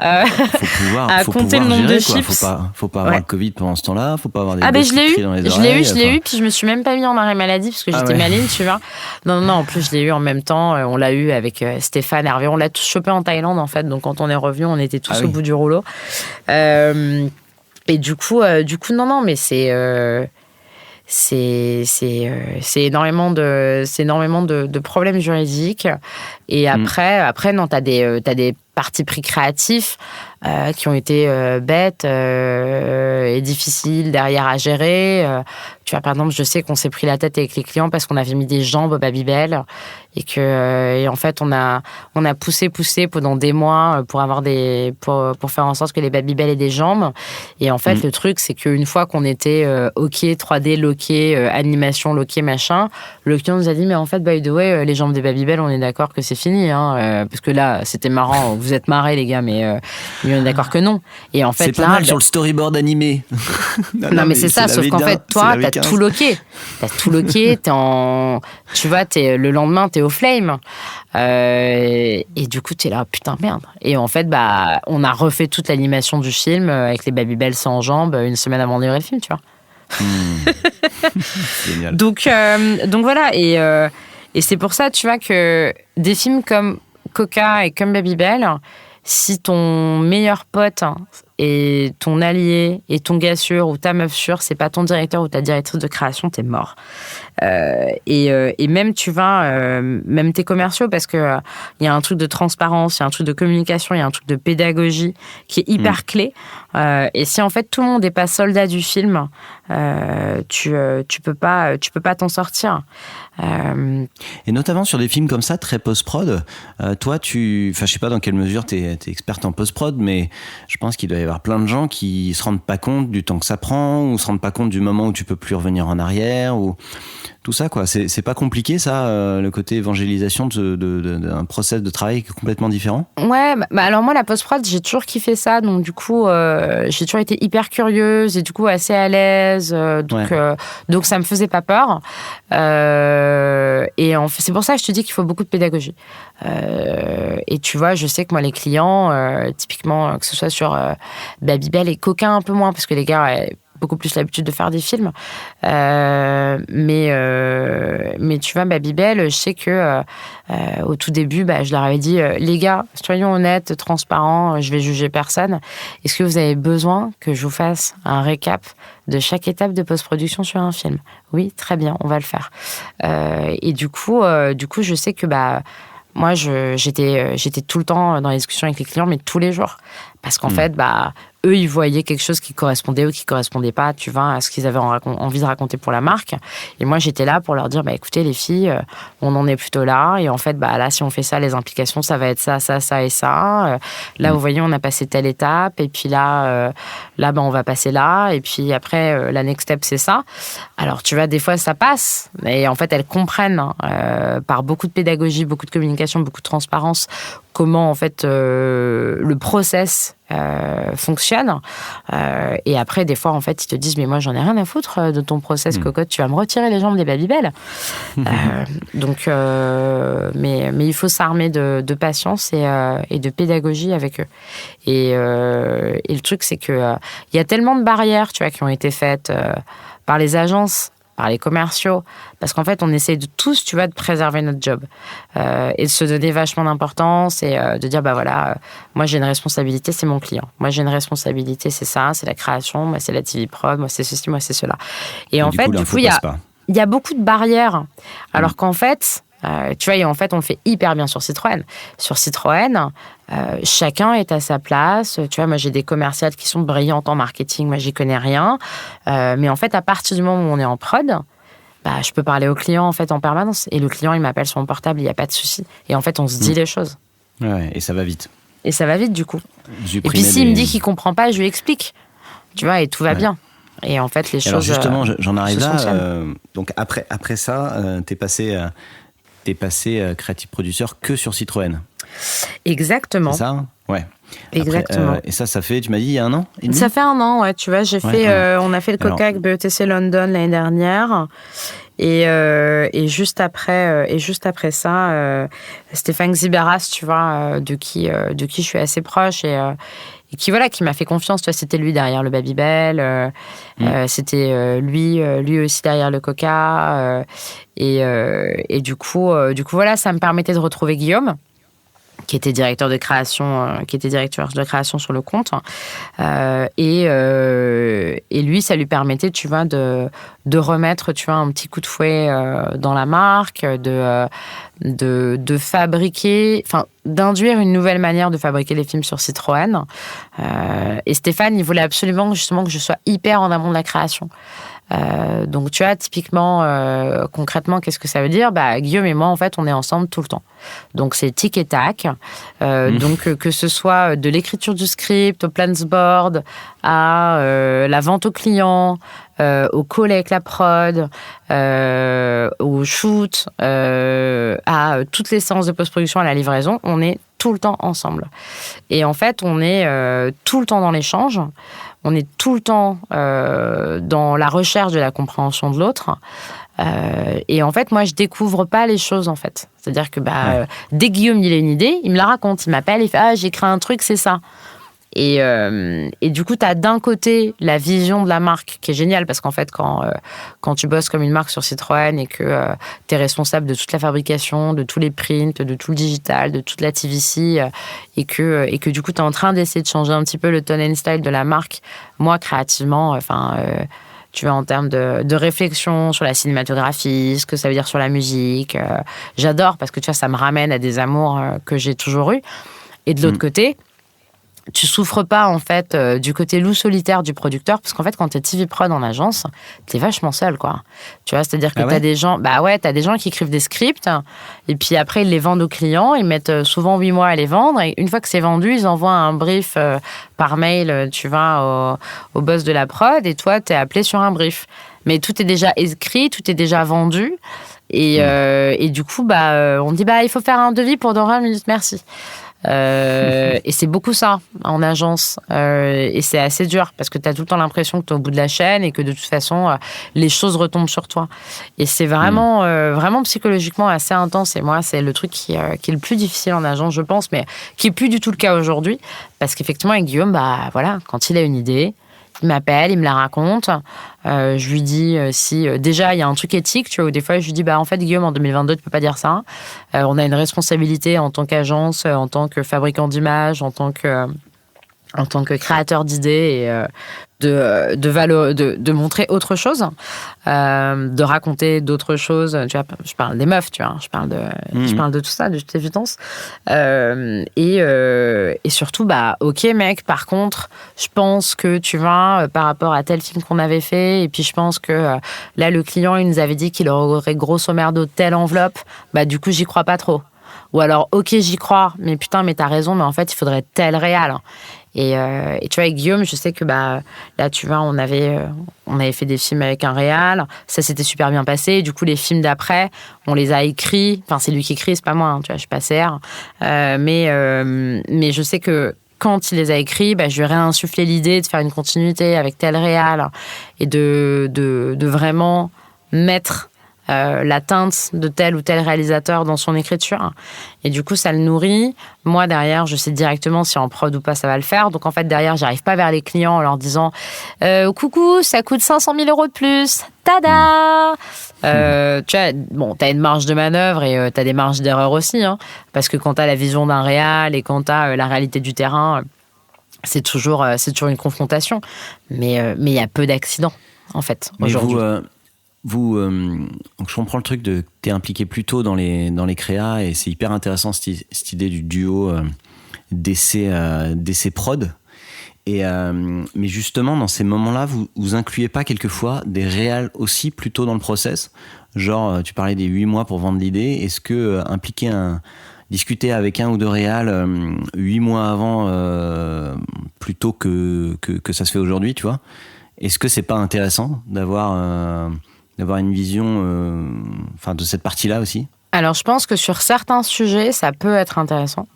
Faut compter le nombre de chips. Faut pas avoir le Covid pendant ce temps-là. Faut pas avoir des je l'ai cris dans les oreilles. Je l'ai eu, puis je me suis même pas mis en arrêt maladie parce que j'étais maligne, tu vois. Non, en plus, je l'ai eu en même temps. On l'a eu avec Stéphane, Hervé. On l'a tous chopé en Thaïlande, en fait. Donc, quand on est revenu, on était tous au bout du rouleau. Et du coup, non, mais c'est énormément de problèmes juridiques. Et après, non, t'as des partis pris créatifs qui ont été bêtes et difficiles derrière à gérer. Tu vois, par exemple, je sais qu'on s'est pris la tête avec les clients parce qu'on avait mis des jambes au Babybel et en fait, on a poussé pendant des mois pour faire en sorte que les Babybel aient des jambes. Et en fait, le truc, c'est qu'une fois qu'on était OK, 3D, loqué, animation, loqué, machin, le client nous a dit, mais en fait, by the way, les jambes des Babybel, on est d'accord que c'est fini, hein, parce que là, c'était marrant, vous êtes marrés, les gars, mais on est d'accord que non. Et en fait, c'est pas mal sur le storyboard animé. non, mais c'est ça, sauf qu'en fait, toi, t'as tout loqué. Tu vois, le lendemain, t'es au flame. Et du coup, t'es là, putain, merde. Et en fait, on a refait toute l'animation du film avec les Babybel sans jambes une semaine avant de livrer le film, tu vois. Génial. Donc voilà. Et c'est pour ça, tu vois, que des films comme Coca et comme Babybel, si ton meilleur pote et ton allié et ton gars sûr ou ta meuf sûre, c'est pas ton directeur ou ta directrice de création, t'es mort. Et même, tu vois, même tes commerciaux, parce que il y a un truc de transparence, il y a un truc de communication, il y a un truc de pédagogie qui est hyper clé. Et si en fait tout le monde n'est pas soldat du film, tu peux pas t'en sortir. Et notamment sur des films comme ça, très post-prod, toi, je sais pas dans quelle mesure t'es experte en post-prod, mais je pense qu'il doit y avoir plein de gens qui se rendent pas compte du temps que ça prend, ou se rendent pas compte du moment où tu peux plus revenir en arrière, ou tout ça, quoi. C'est pas compliqué, ça, le côté évangélisation d'un process de travail complètement différent? Ouais, alors moi, la post-prod, j'ai toujours kiffé ça, donc du coup, j'ai toujours été hyper curieuse et du coup assez à l'aise, donc ça me faisait pas peur. Et c'est pour ça que je te dis qu'il faut beaucoup de pédagogie. Et tu vois, je sais que moi, les clients, typiquement, que ce soit sur Babybel et Coca un peu moins, parce que les gars beaucoup plus l'habitude de faire des films. Mais tu vois, Babybel, je sais que au tout début, je leur avais dit, les gars, soyons honnêtes, transparents, je vais juger personne. Est-ce que vous avez besoin que je vous fasse un récap de chaque étape de post-production sur un film? Oui, très bien, on va le faire. Et du coup, je sais que moi, j'étais tout le temps dans les discussions avec les clients, mais tous les jours. Parce qu'en fait, eux, ils voyaient quelque chose qui correspondait ou qui correspondait pas, tu vois, à ce qu'ils avaient envie de raconter pour la marque. Et moi, j'étais là pour leur dire, écoutez, les filles, on en est plutôt là. Et en fait, là, si on fait ça, les implications, ça va être ça, ça, ça et ça. Là, vous voyez, on a passé telle étape. Et puis là, on va passer là. Et puis après, la next step, c'est ça. Alors, tu vois, des fois, ça passe. Et en fait, elles comprennent, par beaucoup de pédagogie, beaucoup de communication, beaucoup de transparence, comment, en fait, le process fonctionne. Et après, des fois, en fait, ils te disent, mais moi, j'en ai rien à foutre de ton process, cocotte, tu vas me retirer les jambes des Babybel. Mais il faut s'armer de patience et de pédagogie avec eux. Et le truc, c'est que il y a tellement de barrières, tu vois, qui ont été faites par les agences, par les commerciaux, parce qu'en fait, on essaie de tous, tu vois, de préserver notre job et de se donner vachement d'importance et de dire, moi, j'ai une responsabilité, c'est mon client. Moi, j'ai une responsabilité, c'est ça, c'est la création, moi, c'est la TV prod, moi, c'est ceci, moi, c'est cela. Et en fait, du coup, il y a beaucoup de barrières, alors qu'en fait, Tu vois, et en fait, on le fait hyper bien sur Citroën. Sur Citroën, chacun est à sa place. Tu vois, moi, j'ai des commerciales qui sont brillantes en marketing. Moi, j'y connais rien. Mais en fait, à partir du moment où on est en prod, je peux parler au client en fait en permanence. Et le client, il m'appelle sur mon portable, il n'y a pas de souci. Et en fait, on se dit les choses. Ouais, et ça va vite. Et ça va vite, du coup. Et puis, s'il me dit qu'il ne comprend pas, je lui explique. Tu vois, et tout va bien. Et en fait, les choses. Alors, justement, j'en arrive là. Donc, après ça, t'es passé creative producer que sur Citroën. Exactement. C'est ça ? Ouais. Exactement. Et ça fait, tu m'as dit, il y a 1 an et demi ? Ça fait 1 an, ouais. Tu vois, on a fait le Coca avec BETC London l'année dernière. Et juste après ça, Stéphane Xiberas, tu vois, de qui je suis assez proche et qui m'a fait confiance. Tu vois, c'était lui derrière le Babybel, c'était lui aussi derrière le Coca, et du coup voilà, ça me permettait de retrouver Guillaume, qui était directeur de création sur le compte, et lui, ça lui permettait, tu vois, de remettre, tu vois, un petit coup de fouet dans la marque, de fabriquer, enfin, d'induire une nouvelle manière de fabriquer les films sur Citroën. Et Stéphane, il voulait absolument justement que je sois hyper en amont de la création. Donc, tu vois, typiquement, concrètement, qu'est-ce que ça veut dire ? Guillaume et moi, en fait, on est ensemble tout le temps. Donc, c'est tic et tac. Donc, que ce soit de l'écriture du script, au plans board, à la vente au client, au call avec la prod, au shoot, à toutes les séances de post-production, à la livraison, on est tout le temps ensemble. Et en fait, on est tout le temps dans l'échange. On est tout le temps dans la recherche de la compréhension de l'autre. Et en fait, moi, je découvre pas les choses, en fait. C'est-à-dire que dès que Guillaume, il a une idée, il me la raconte. Il m'appelle, il fait « Ah, j'ai créé un truc, c'est ça ». Et du coup, tu as d'un côté la vision de la marque qui est géniale parce qu'en fait, quand tu bosses comme une marque sur Citroën et que tu es responsable de toute la fabrication, de tous les prints, de tout le digital, de toute la TVC et que du coup, tu es en train d'essayer de changer un petit peu le tone and style de la marque, moi, créativement, tu vois, en termes de réflexion sur la cinématographie, ce que ça veut dire sur la musique, j'adore parce que tu vois, ça me ramène à des amours que j'ai toujours eus. Et de l'autre côté, tu souffres pas, en fait, du côté loup solitaire du producteur, parce qu'en fait, quand t'es TV prod en agence, t'es vachement seul, quoi. Tu vois, c'est-à-dire que t'as des gens, t'as des gens qui écrivent des scripts, et puis après, ils les vendent aux clients, ils mettent souvent 8 mois à les vendre, et une fois que c'est vendu, ils envoient un brief par mail, tu vois, au boss de la prod, et toi, t'es appelé sur un brief. Mais tout est déjà écrit, tout est déjà vendu, et du coup, on dit, il faut faire un devis pour dans 20 minutes, merci. Et c'est beaucoup ça en agence, et c'est assez dur parce que tu as tout le temps l'impression que tu es au bout de la chaîne et que de toute façon les choses retombent sur toi, et c'est vraiment vraiment psychologiquement assez intense. Et moi, c'est le truc qui est le plus difficile en agence, je pense, mais qui est plus du tout le cas aujourd'hui parce qu'effectivement avec Guillaume, voilà, quand il a une idée, il m'appelle, il me la raconte. Je lui dis si déjà il y a un truc éthique, tu vois, où des fois je lui dis en fait Guillaume, en 2022 tu peux pas dire ça. On a une responsabilité en tant qu'agence, en tant que fabricant d'images, en tant que créateur d'idées, et de montrer autre chose, de raconter d'autres choses. Tu vois, je parle des meufs, tu vois, je parle de tout ça, de toute évidence. Et surtout, ok mec, par contre, je pense que tu vois, par rapport à tel film qu'on avait fait, et puis je pense que là, le client, il nous avait dit qu'il aurait grosso merdo telle enveloppe, du coup, j'y crois pas trop. Ou alors, ok, j'y crois, mais putain, mais t'as raison, mais en fait, il faudrait tel réal. Et tu vois, avec Guillaume, je sais que là, tu vois, on avait fait des films avec un réal, ça s'était super bien passé. Et du coup, les films d'après, on les a écrits. Enfin, c'est lui qui écrit, c'est pas moi, hein, tu vois, je suis pas CR. Mais je sais que quand il les a écrits, je lui ai réinsufflé l'idée de faire une continuité avec tel réal et de vraiment mettre la teinte de tel ou tel réalisateur dans son écriture. Et du coup, ça le nourrit. Moi, derrière, je sais directement si en prod ou pas, ça va le faire. Donc, en fait, derrière, j'arrive pas vers les clients en leur disant « Coucou, ça coûte 500 000 € de plus. Tada !» Tu vois, t'as une marge de manœuvre et t'as des marges d'erreur aussi. Hein, parce que quand t'as la vision d'un réal et quand t'as la réalité du terrain, c'est toujours une confrontation. Mais il y a peu d'accidents, en fait, aujourd'hui. Donc je comprends le truc de t'es impliqué plutôt dans les créas et c'est hyper intéressant cette idée du duo d'essai prod. Mais justement, dans ces moments-là, vous incluez pas quelquefois des réals aussi plutôt dans le process? Genre, tu parlais des 8 mois pour vendre l'idée. Est-ce que discuter avec un ou deux réals 8 mois avant, plutôt que ça se fait aujourd'hui, tu vois? Est-ce que c'est pas intéressant d'avoir une vision de cette partie-là aussi? Alors, je pense que sur certains sujets, ça peut être intéressant.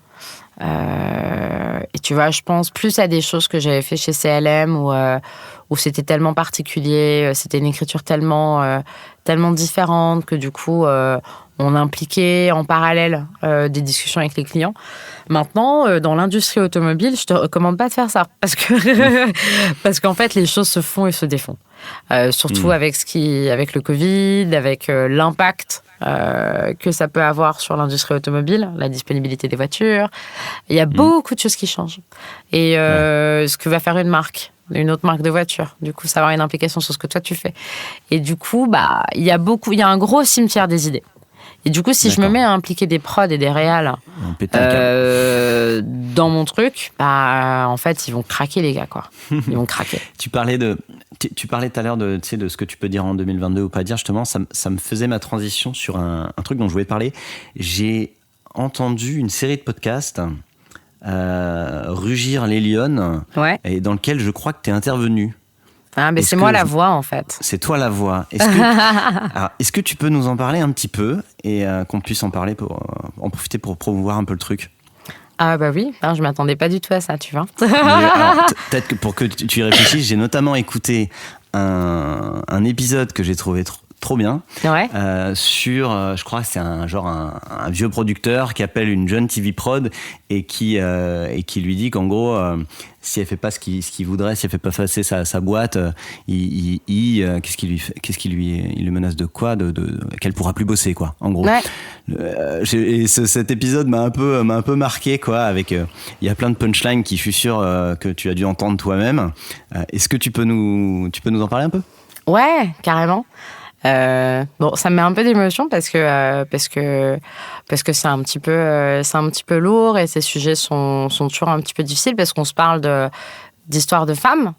Et tu vois, je pense plus à des choses que j'avais fait chez CLM où c'était tellement particulier, c'était une écriture tellement différente que du coup, on impliquait en parallèle des discussions avec les clients. Maintenant, dans l'industrie automobile, je te recommande pas de faire ça parce qu'en fait, les choses se font et se défont. Surtout avec le Covid, avec l'impact que ça peut avoir sur l'industrie automobile, la disponibilité des voitures. Il y a beaucoup de choses qui changent. Et ce que va faire une autre marque de voiture, du coup, ça va avoir une implication sur ce que toi tu fais. Et du coup, il y a un gros cimetière des idées. Et du coup, si je me mets à impliquer des prods et des réals dans mon truc, en fait, ils vont craquer, les gars, quoi. Ils vont craquer. Tu parlais tout à l'heure de ce que tu peux dire en 2022 ou pas dire, justement, ça me faisait ma transition sur un truc dont je voulais parler. J'ai entendu une série de podcasts, Rugir les lionnes, et dans lequel je crois que tu es intervenu. Ah, mais c'est moi la voix, en fait. C'est toi la voix. Est-ce que tu peux nous en parler un petit peu et qu'on puisse en profiter pour promouvoir un peu le truc? Ah bah oui, je m'attendais pas du tout à ça, tu vois. Peut-être que pour que tu y réfléchisses, j'ai notamment écouté un épisode que j'ai trouvé trop bien, sur, je crois que c'est un vieux producteur qui appelle une jeune TV prod et qui lui dit qu'en gros, si elle fait pas ce qu'il voudrait, si elle fait pas passer sa boîte, qu'est-ce qu'il lui menace de quoi, qu'elle pourra plus bosser, quoi, en gros. Et cet épisode m'a un peu marqué, quoi, avec il y a plein de punchlines qui, je suis sûr, que tu as dû entendre toi-même. Est-ce que tu peux nous en parler un peu? Ouais, carrément. Ça me met un peu d'émotion parce que c'est un petit peu lourd et ces sujets sont toujours un petit peu difficiles parce qu'on se parle d'histoires de femmes,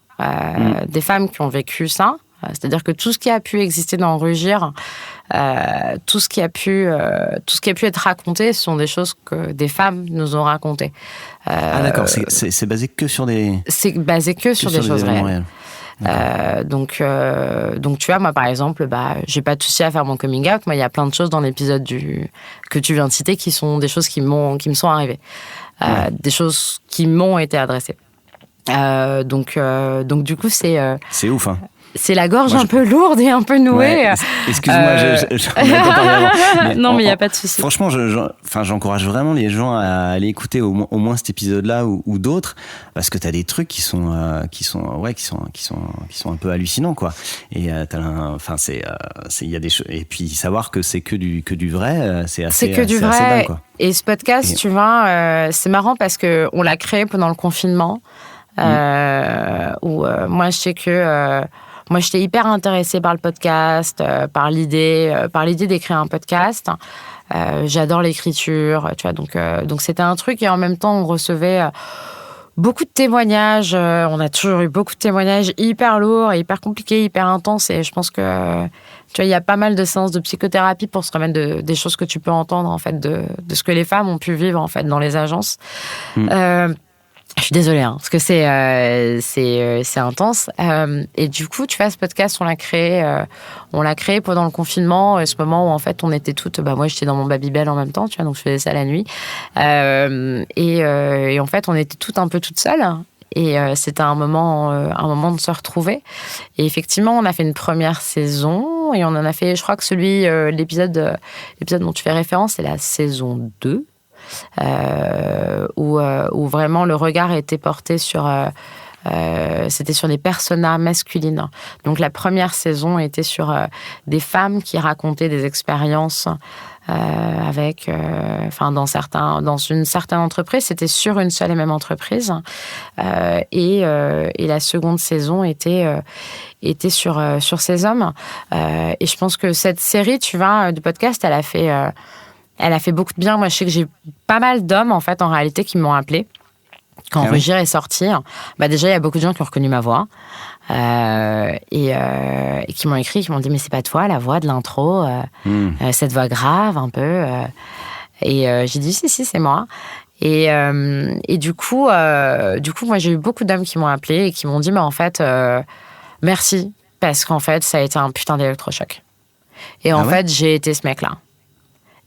des femmes qui ont vécu ça. C'est-à-dire que tout ce qui a pu exister dans Rugir, tout ce qui a pu être raconté, ce sont des choses que des femmes nous ont racontées. D'accord, c'est basé que sur des... C'est basé que sur des choses réelles. Donc tu vois, moi par exemple, j'ai pas de souci à faire mon coming out. Moi, il y a plein de choses dans l'épisode que tu viens de citer qui sont des choses qui me sont arrivées, des choses qui m'ont été adressées. Donc du coup, c'est ouf, hein. C'est la gorge un peu lourde et un peu nouée. Ouais, excuse-moi, non, mais il n'y a pas de souci. Franchement, j'encourage vraiment les gens à aller écouter au moins cet épisode-là ou d'autres, parce que t'as des trucs qui sont un peu hallucinants, quoi. Et il y a des choses. Et puis savoir que c'est que du vrai, c'est assez. C'est que du vrai. Dingue, quoi. Et ce podcast, tu vois, c'est marrant parce que on l'a créé pendant le confinement, où moi je sais que. Moi, j'étais hyper intéressée par le podcast, par l'idée d'écrire un podcast. J'adore l'écriture, tu vois. Donc c'était un truc et en même temps, on recevait beaucoup de témoignages. On a toujours eu beaucoup de témoignages hyper lourds, hyper compliqués, hyper intenses. Et je pense que, tu vois, il y a pas mal de séances de psychothérapie pour se remettre des choses que tu peux entendre, en fait, de ce que les femmes ont pu vivre, en fait, dans les agences. Je suis désolée, parce que c'est intense. Et du coup, tu vois, ce podcast, on l'a créé pendant le confinement, ce moment où, en fait, on était toutes... moi, j'étais dans mon Babybel en même temps, tu vois, donc je faisais ça la nuit. Et en fait, on était toutes un peu toutes seules. Et c'était un moment de se retrouver. Et effectivement, on a fait une première saison et on en a fait, je crois que l'épisode dont tu fais référence, c'est la saison 2. Où vraiment le regard a été porté sur c'était sur les personas masculines. Donc la première saison était sur des femmes qui racontaient des expériences avec, dans une certaine entreprise, c'était sur une seule et même entreprise, et la seconde saison était sur ces hommes. Et je pense que cette série, tu vois, de podcast, elle a fait beaucoup de bien. Moi, je sais que j'ai pas mal d'hommes, en fait, en réalité, qui m'ont appelé. Quand Rugir est sorti, déjà, il y a beaucoup de gens qui ont reconnu ma voix et qui m'ont écrit, qui m'ont dit « Mais c'est pas toi, la voix de l'intro, cette voix grave, un peu. » Et j'ai dit « Si, c'est moi. » Et du coup, moi, j'ai eu beaucoup d'hommes qui m'ont appelé et qui m'ont dit « Mais en fait, merci, parce qu'en fait, ça a été un putain d'électrochoc. » Et en fait, j'ai été ce mec-là.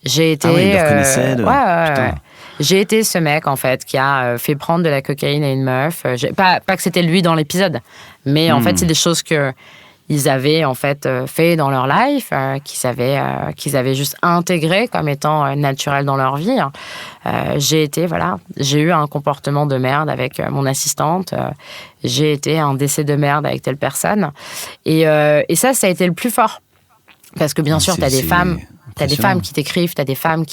J'ai été... il le reconnaissait ouais. J'ai été ce mec, en fait, qui a fait prendre de la cocaïne à une meuf. Pas que c'était lui dans l'épisode, mais en fait, c'est des choses qu'ils avaient, en fait, fait dans leur life, qu'ils avaient juste intégré comme étant naturel dans leur vie. J'ai eu un comportement de merde avec mon assistante. J'ai été un décès de merde avec telle personne. Et ça a été le plus fort. Parce que bien sûr, t'as des femmes... T'as des femmes qui t'écrivent, t'as des femmes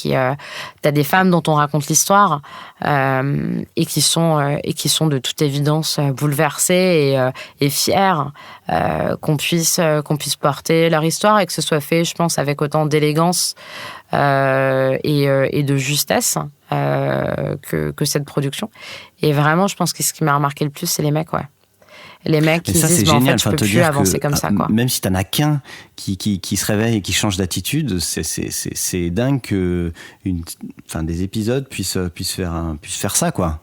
dont on raconte l'histoire et qui sont de toute évidence bouleversées et fières qu'on puisse porter leur histoire et que ce soit fait, je pense, avec autant d'élégance et de justesse que cette production. Et vraiment, je pense que ce qui m'a remarqué le plus, c'est les mecs, ouais. Les mecs qui disent, en fait, je peux plus avancer comme ça, quoi. Même si t'en as qu'un qui se réveille et qui change d'attitude, c'est dingue que des épisodes puissent faire ça, quoi.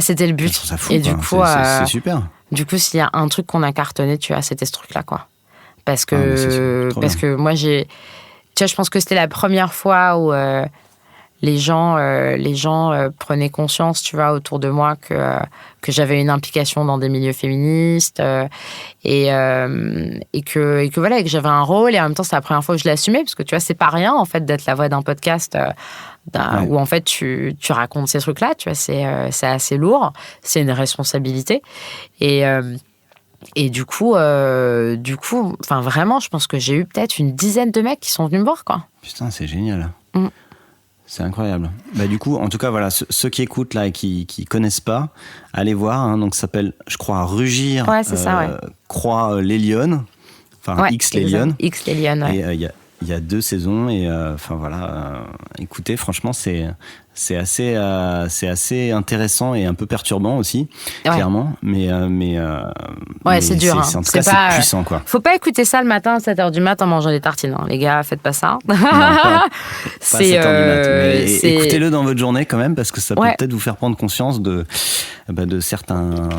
C'était le but. Je trouve ça fou, et quoi. Du coup, c'est super. Du coup, s'il y a un truc qu'on a cartonné, tu vois, c'était ce truc-là, quoi. Parce que moi, tu vois, je pense que c'était la première fois où les gens prenaient conscience, tu vois, autour de moi que j'avais une implication dans des milieux féministes et que voilà, et que j'avais un rôle, et en même temps c'est la première fois que je l'assumais, parce que tu vois, c'est pas rien en fait d'être la voix d'un podcast où en fait tu racontes ces trucs-là, tu vois, c'est assez lourd, c'est une responsabilité et du coup, enfin vraiment, je pense que j'ai eu peut-être une dizaine de mecs qui sont venus me voir, quoi. Putain, c'est génial. C'est incroyable. Du coup, en tout cas, voilà, ceux qui écoutent là et qui connaissent pas, allez voir. Hein, donc, ça s'appelle, je crois, Rugir. Ouais, c'est ça, ouais. Croix les Lionnes. Enfin, X les Lionnes. X les Lionnes, ouais. Et il y a 2 saisons et écoutez, franchement, c'est assez intéressant et un peu perturbant aussi, clairement, mais c'est dur, en tout cas, c'est puissant, quoi. Faut pas écouter ça le matin à 7h du mat en mangeant des tartines, hein. Les gars, faites pas ça. Non, pas 7h du mat, mais écoutez-le dans votre journée quand même, parce que ça peut peut-être vous faire prendre conscience de certaines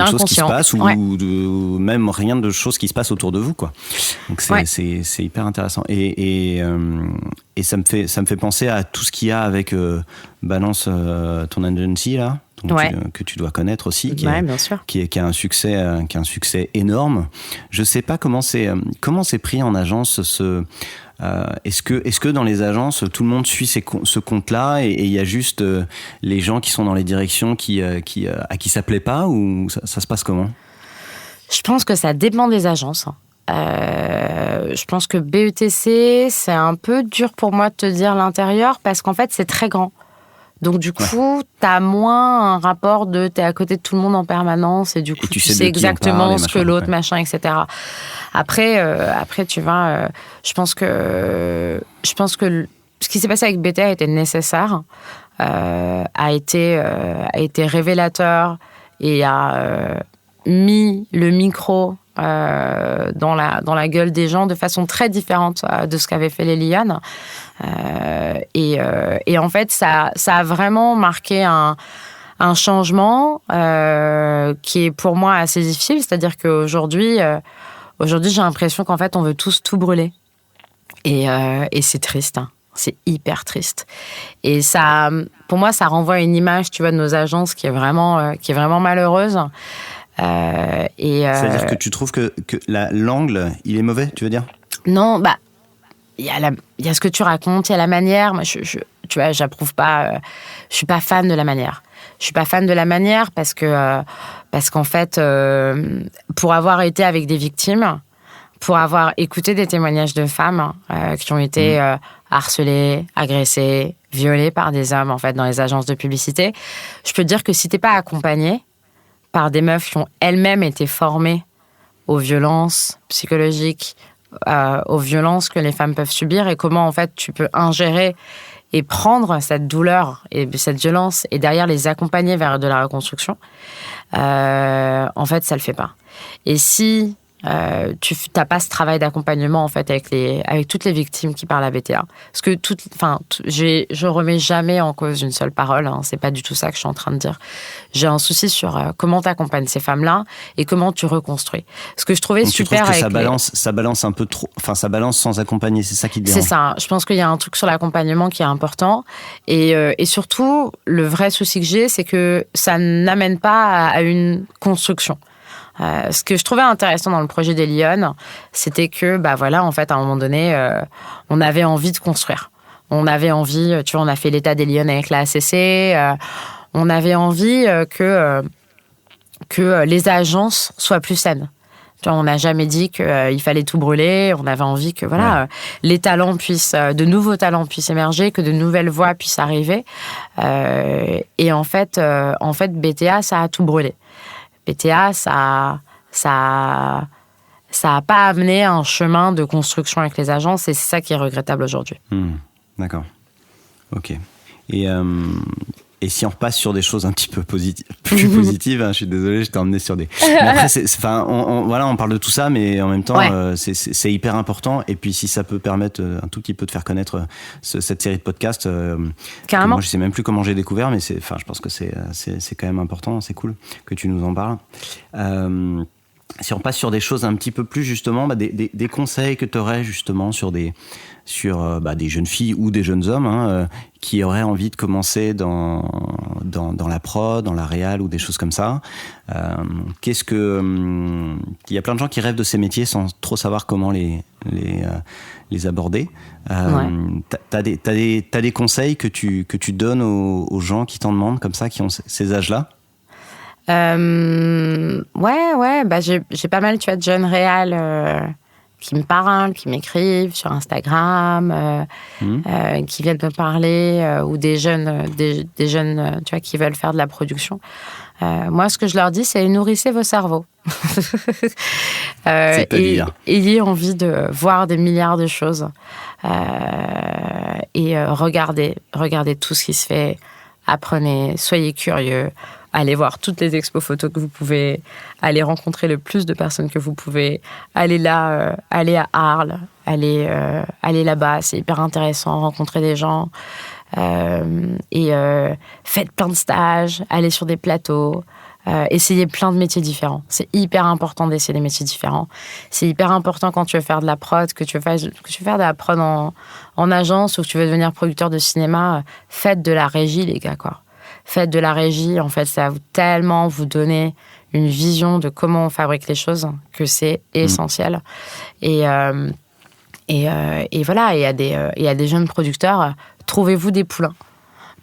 choses qui se passent ou de même rien de choses qui se passent autour de vous, quoi. Donc c'est hyper intéressant et ça me fait penser à tout ce qu'il y a avec Balance ton agency là, que tu dois connaître aussi, qui a un succès énorme. Je sais pas comment c'est pris en agence est-ce que dans les agences tout le monde suit ce compte-là et il y a juste les gens qui sont dans les directions à qui ça plaît pas, ou ça se passe comment? Je pense que ça dépend des agences. Je pense que BETC, c'est un peu dur pour moi de te dire l'intérieur, parce qu'en fait c'est très grand. Donc du coup, t'as moins un rapport de t'es à côté de tout le monde en permanence et du coup tu sais exactement ce que l'autre machin, etc. Après tu vois, je pense que ce qui s'est passé avec BT a été nécessaire, a été révélateur et a mis le micro dans la gueule des gens de façon très différente de ce qu'avaient fait les Lionnes. Et en fait, ça a vraiment marqué un changement qui est pour moi assez difficile. C'est-à-dire qu'aujourd'hui, j'ai l'impression qu'en fait, on veut tous tout brûler. Et c'est triste, hein. C'est hyper triste. Et ça, pour moi, ça renvoie à une image, tu vois, de nos agences qui est vraiment malheureuse. C'est-à-dire que tu trouves que l'angle, il est mauvais, tu veux dire? Non, il y a ce que tu racontes, il y a la manière. Moi, tu vois, j'approuve pas. Je suis pas fan de la manière. Je suis pas fan de la manière parce qu'en fait, pour avoir été avec des victimes, pour avoir écouté des témoignages de femmes qui ont été harcelées, agressées, violées par des hommes en fait dans les agences de publicité, je peux te dire que si t'es pas accompagné par des meufs qui ont elles-mêmes été formées aux violences psychologiques, aux violences que les femmes peuvent subir et comment en fait tu peux ingérer et prendre cette douleur et cette violence et derrière les accompagner vers de la reconstruction, en fait ça le fait pas. Et si tu n'as pas ce travail d'accompagnement en fait avec toutes les victimes qui parlent à BTA. Parce que je remets jamais en cause une seule parole. Hein, c'est pas du tout ça que je suis en train de dire. J'ai un souci sur comment tu accompagnes ces femmes-là et comment tu reconstruis. Ce que je trouvais donc super tu trouves que avec ça balance un peu trop. Enfin, ça balance sans accompagner. C'est ça qui te dérange. C'est ça. Je pense qu'il y a un truc sur l'accompagnement qui est important et surtout le vrai souci que j'ai, c'est que ça n'amène pas à une construction. Ce que je trouvais intéressant dans le projet des Lyonnes, c'était que, en fait, à un moment donné, on avait envie de construire. On avait envie, tu vois, on a fait l'état des Lyonnes avec la ACC, on avait envie que les agences soient plus saines. Tu vois, on n'a jamais dit qu'il fallait tout brûler, on avait envie que, les talents de nouveaux talents puissent émerger, que de nouvelles voix puissent arriver. Et en fait, BTA, ça a tout brûlé. BTA, ça a pas amené un chemin de construction avec les agences et c'est ça qui est regrettable aujourd'hui. D'accord. Ok. Et si on repasse sur des choses un petit peu plus positives, hein, je suis désolé, je t'ai emmené sur des... Mais après, on parle de tout ça, mais en même temps, c'est hyper important. Et puis, si ça peut permettre un tout petit peu de faire connaître cette série de podcasts, carrément. Moi, je sais même plus comment j'ai découvert, mais je pense que c'est quand même important, c'est cool que tu nous en parles. Si on passe sur des choses un petit peu plus, justement, des conseils que tu aurais, justement, sur des jeunes filles ou des jeunes hommes qui auraient envie de commencer dans la prod, dans la réal ou des choses comme ça. Il y a plein de gens qui rêvent de ces métiers sans trop savoir comment les aborder. T'as des conseils que tu donnes aux gens qui t'en demandent comme ça, qui ont ces âges-là? J'ai pas mal, tu vois, de jeunes réals qui me parlent, qui m'écrivent sur Instagram, qui viennent me parler, ou des jeunes, tu vois, qui veulent faire de la production. Moi, ce que je leur dis, c'est nourrissez vos cerveaux. Ayez envie de voir des milliards de choses et regardez tout ce qui se fait. Apprenez, soyez curieux. Allez voir toutes les expos photos que vous pouvez, allez rencontrer le plus de personnes que vous pouvez, allez là, allez à Arles, allez là-bas, c'est hyper intéressant, rencontrer des gens, faites plein de stages, allez sur des plateaux, essayez plein de métiers différents. C'est hyper important d'essayer des métiers différents. C'est hyper important quand tu veux faire de la prod, que tu veux faire de la prod en agence ou que tu veux devenir producteur de cinéma, faites de la régie, les gars, quoi. Faites de la régie, en fait, ça va tellement vous donner une vision de comment on fabrique les choses que c'est essentiel. Et voilà, il y a des jeunes producteurs, trouvez-vous des poulains.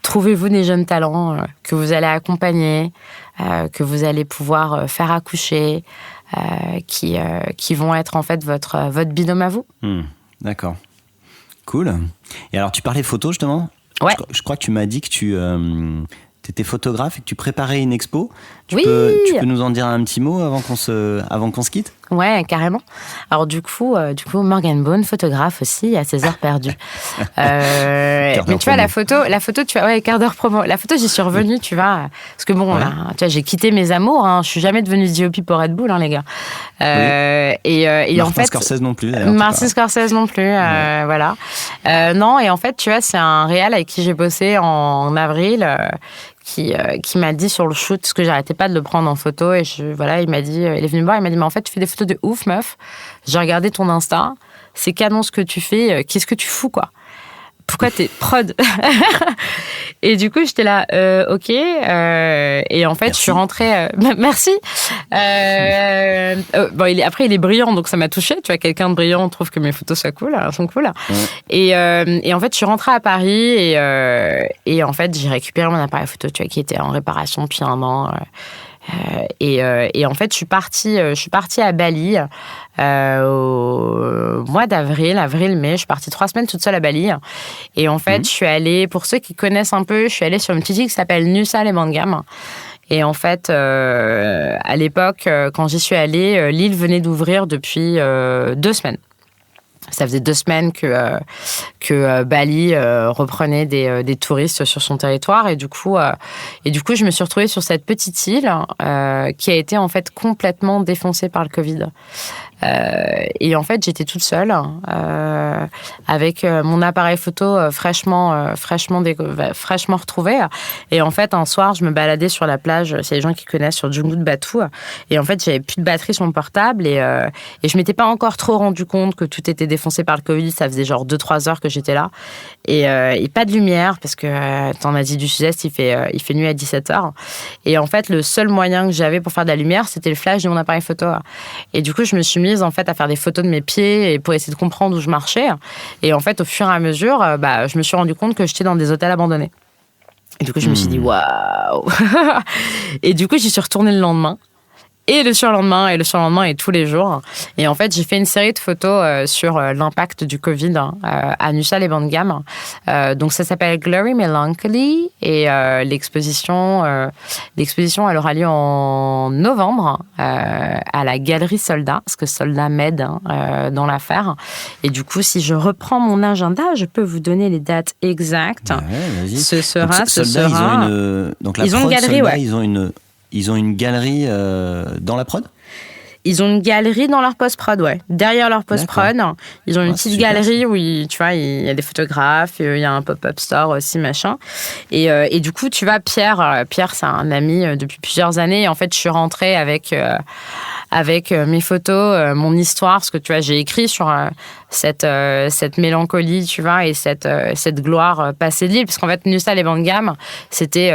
Trouvez-vous des jeunes talents que vous allez accompagner, que vous allez pouvoir faire accoucher, qui vont être en fait votre binôme à vous. D'accord. Cool. Et alors, tu parlais photo, justement ? Ouais. Je crois que tu m'as dit que tu étais photographe et que tu préparais une expo. Tu Oui. peux nous en dire un petit mot avant qu'on se quitte ? Ouais, carrément. Alors du coup, Morgane Beaune, photographe aussi, à ses heures perdues. Mais tu vois, la photo, tu vois, quart d'heure promo. La photo, j'y suis revenue, tu vois, parce que bon, là, tu vois, j'ai quitté mes amours. Hein, je suis jamais devenue DOP pour Red Bull, hein, les gars. Et en fait, Scorsese non plus. Martin Scorsese non plus, voilà. Non, et en fait, tu vois, c'est un réal avec qui j'ai bossé en avril. Qui m'a dit sur le shoot, parce que j'arrêtais pas de le prendre en photo, et il m'a dit, il est venu me voir, il m'a dit, mais en fait, tu fais des photos de ouf, meuf. J'ai regardé ton Insta, c'est canon ce que tu fais, qu'est-ce que tu fous, quoi. pourquoi t'es prod? Et du coup, j'étais là, ok. Et en fait, Merci. je suis rentrée. Merci. Bon, après, il est brillant, donc ça m'a touchée. Tu vois, quelqu'un de brillant trouve que mes photos sont cool. Ouais. Et en fait, je suis rentrée à Paris et en fait, j'ai récupéré mon appareil photo, tu vois, qui était en réparation depuis un an. Et en fait, je suis partie à Bali au mois d'avril, avril-mai. Je suis partie 3 semaines toute seule à Bali. Et en fait, je suis allée, pour ceux qui connaissent un peu, je suis allée sur une petite île qui s'appelle Nusa Lembangam. Et en fait, à l'époque, quand j'y suis allée, l'île venait d'ouvrir depuis 2 semaines. Ça faisait 2 semaines que Bali reprenait des touristes sur son territoire et du coup, je me suis retrouvée sur cette petite île qui a été en fait complètement défoncée par le Covid. Et en fait, j'étais toute seule avec mon appareil photo fraîchement retrouvé. Et en fait, un soir, je me baladais sur la plage. C'est les gens qui connaissent sur Jumeirah de Batu. Et en fait, j'avais plus de batterie sur mon portable et je m'étais pas encore trop rendu compte que tout était défoncé par le Covid. Ça faisait genre 2-3 heures que j'étais là et pas de lumière parce que en Asie du Sud-Est, il fait nuit à 17h. Et en fait, le seul moyen que j'avais pour faire de la lumière, c'était le flash de mon appareil photo. Et du coup, je me suis mise en fait à faire des photos de mes pieds et pour essayer de comprendre où je marchais. Et en fait, au fur et à mesure, je me suis rendu compte que j'étais dans des hôtels abandonnés. Et du coup, je me suis dit waouh. Et du coup, j'y suis retournée le lendemain. Et le surlendemain, et tous les jours. Et en fait, j'ai fait une série de photos sur l'impact du Covid à Nusa Lembangam. Donc, ça s'appelle Glory Melancholy. Et l'exposition, elle aura lieu en novembre à la Galerie Soldat, parce que Soldat m'aide dans l'affaire. Et du coup, si je reprends mon agenda, je peux vous donner les dates exactes. Ouais, vas-y. Ce sera... Donc, la ils ont prod, une galerie, Soldat, ouais. Ils ont une galerie dans la prod? Ils ont une galerie dans leur post-prod, ouais. Derrière leur post-prod, ils ont une petite galerie où il y a des photographes, il y a un pop-up store aussi, machin. Et du coup, tu vois, Pierre, c'est un ami depuis plusieurs années. Et en fait, je suis rentrée avec mes photos, mon histoire, parce que tu vois, j'ai écrit sur cette mélancolie, tu vois, et cette gloire passée de l'île, parce qu'en fait, Nusa Lembangam, c'était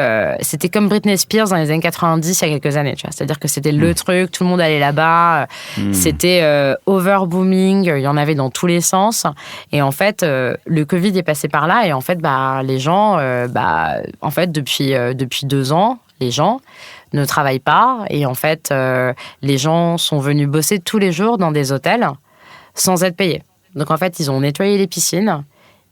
comme Britney Spears dans les années 90, il y a quelques années, tu vois. C'est-à-dire que c'était le truc, tout le monde allait là-bas, c'était overbooming, il y en avait dans tous les sens. Et en fait, le Covid est passé par là, et en fait, les gens, en fait, depuis 2 ans, les gens ne travaillent pas et en fait, les gens sont venus bosser tous les jours dans des hôtels sans être payés. Donc en fait, ils ont nettoyé les piscines,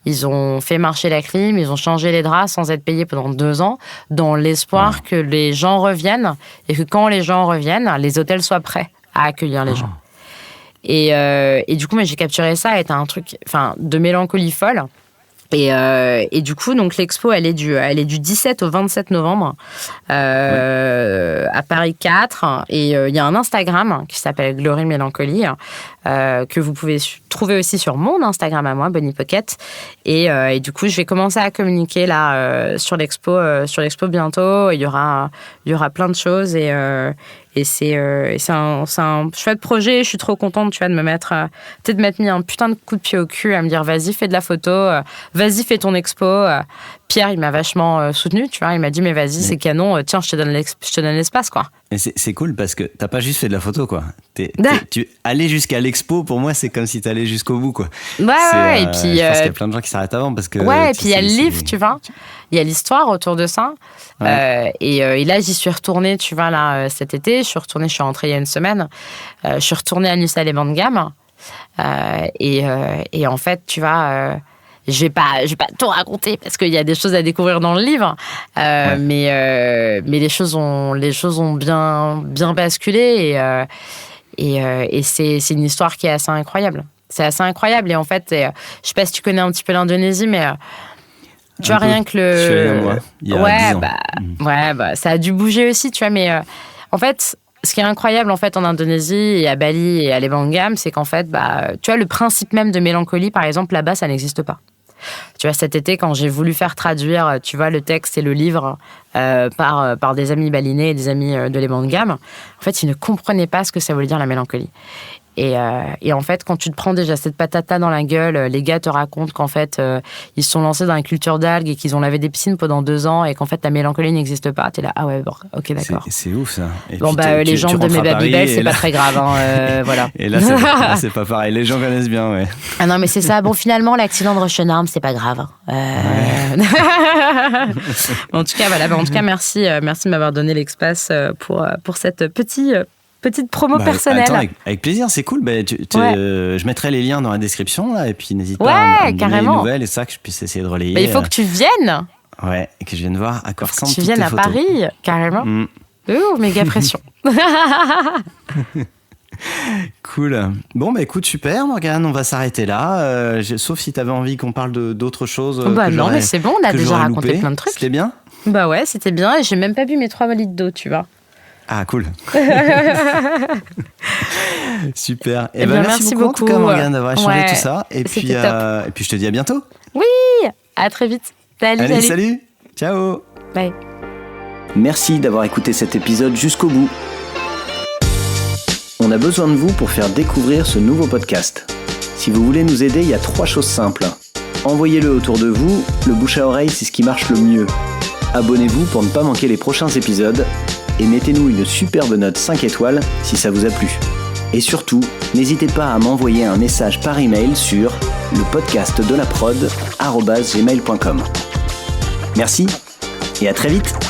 ils ont fait marcher la clim, ils ont changé les draps sans être payés pendant 2 ans, dans l'espoir que les gens reviennent et que quand les gens reviennent, les hôtels soient prêts à accueillir les gens. Et du coup, moi, j'ai capturé ça, c'était un truc de mélancolie folle. Et du coup, donc l'expo, elle est du 17 au 27 novembre à Paris 4. Et il y a un Instagram qui s'appelle Glory Melancholy que vous pouvez trouver aussi sur mon Instagram à moi, Bonnie Pocket. Et du coup, je vais commencer à communiquer là sur l'expo bientôt. Il y aura plein de choses et c'est un chouette projet. Je suis trop contente, tu vois, de m'être mis un putain de coup de pied au cul à me dire vas-y, fais de la photo, vas-y, fais ton expo. Pierre, il m'a vachement soutenu, tu vois. Il m'a dit mais vas-y, c'est canon, tiens, je te donne l'espace, quoi. Et c'est cool parce que t'as pas juste fait de la photo, quoi. Aller jusqu'à l'expo, pour moi, c'est comme si t'allais jusqu'au bout, quoi. Ouais, et puis... je pense qu'il y a plein de gens qui s'arrêtent avant parce que... Ouais, et puis il y a le livre, tu vois. Il y a l'histoire autour de ça. Ouais. Et là, j'y suis retournée, tu vois, là, cet été. Je suis rentrée il y a une semaine. Je suis retournée à Nusa Lembangam. Et en fait, tu vois... Je vais pas tout raconter parce qu'il y a des choses à découvrir dans le livre, mais les choses ont bien basculé et c'est une histoire qui est assez incroyable. C'est assez incroyable et en fait, je sais pas si tu connais un petit peu l'Indonésie, mais tu vois rien que Je suis allé moi, il y a 10 ans. Ça a dû bouger aussi, tu vois, mais en fait. Ce qui est incroyable en fait en Indonésie et à Bali et à Lembangam, c'est qu'en fait, tu vois, le principe même de mélancolie, par exemple, là-bas, ça n'existe pas. Tu vois, cet été, quand j'ai voulu faire traduire, tu vois, le texte et le livre par des amis balinais et des amis de Lembangam, en fait, ils ne comprenaient pas ce que ça voulait dire la mélancolie. Et en fait, quand tu te prends déjà cette patate-là dans la gueule, les gars te racontent qu'en fait, ils se sont lancés dans la culture d'algues et qu'ils ont lavé des piscines pendant 2 ans et qu'en fait, ta mélancolie n'existe pas. T'es là, ah ouais, bon, ok, d'accord. C'est ouf, ça. Et bon, les jambes de mes Babybel, c'est pas très grave. Voilà. Et là, c'est pas pareil. Les gens connaissent bien, ouais. Ah non, mais c'est ça. Bon, finalement, l'accident de Rochenarm, c'est pas grave. Ouais. En tout cas, voilà. En tout cas, merci de m'avoir donné l'espace pour cette petite promo personnelle. Attends, avec plaisir, c'est cool. Je mettrai les liens dans la description là, et puis n'hésite pas à me donner les nouvelles et ça que je puisse essayer de relayer. Mais il faut que tu viennes. Ouais, et que je vienne voir à quoi ressemblent toutes tes photos. Tu viennes à Paris, carrément. Méga pression. Cool. Bon, écoute, super, Morgane, on va s'arrêter là. Sauf si tu avais envie qu'on parle d'autres choses. Non, mais c'est bon, on a déjà raconté plein de trucs. C'était bien ? Bah ouais, c'était bien. Et j'ai même pas bu mes 3 litres d'eau, tu vois. Ah, cool. Super. Et merci beaucoup, en tout cas, Morgane, d'avoir échangé tout ça. Et puis je te dis à bientôt. Oui, à très vite. Salut. Ciao. Bye. Merci d'avoir écouté cet épisode jusqu'au bout. On a besoin de vous pour faire découvrir ce nouveau podcast. Si vous voulez nous aider, il y a 3 choses simples. Envoyez-le autour de vous, le bouche à oreille, c'est ce qui marche le mieux. Abonnez-vous pour ne pas manquer les prochains épisodes et mettez-nous une superbe note 5 étoiles si ça vous a plu. Et surtout, n'hésitez pas à m'envoyer un message par email sur lepodcastdelaprod@gmail.com. Merci et à très vite.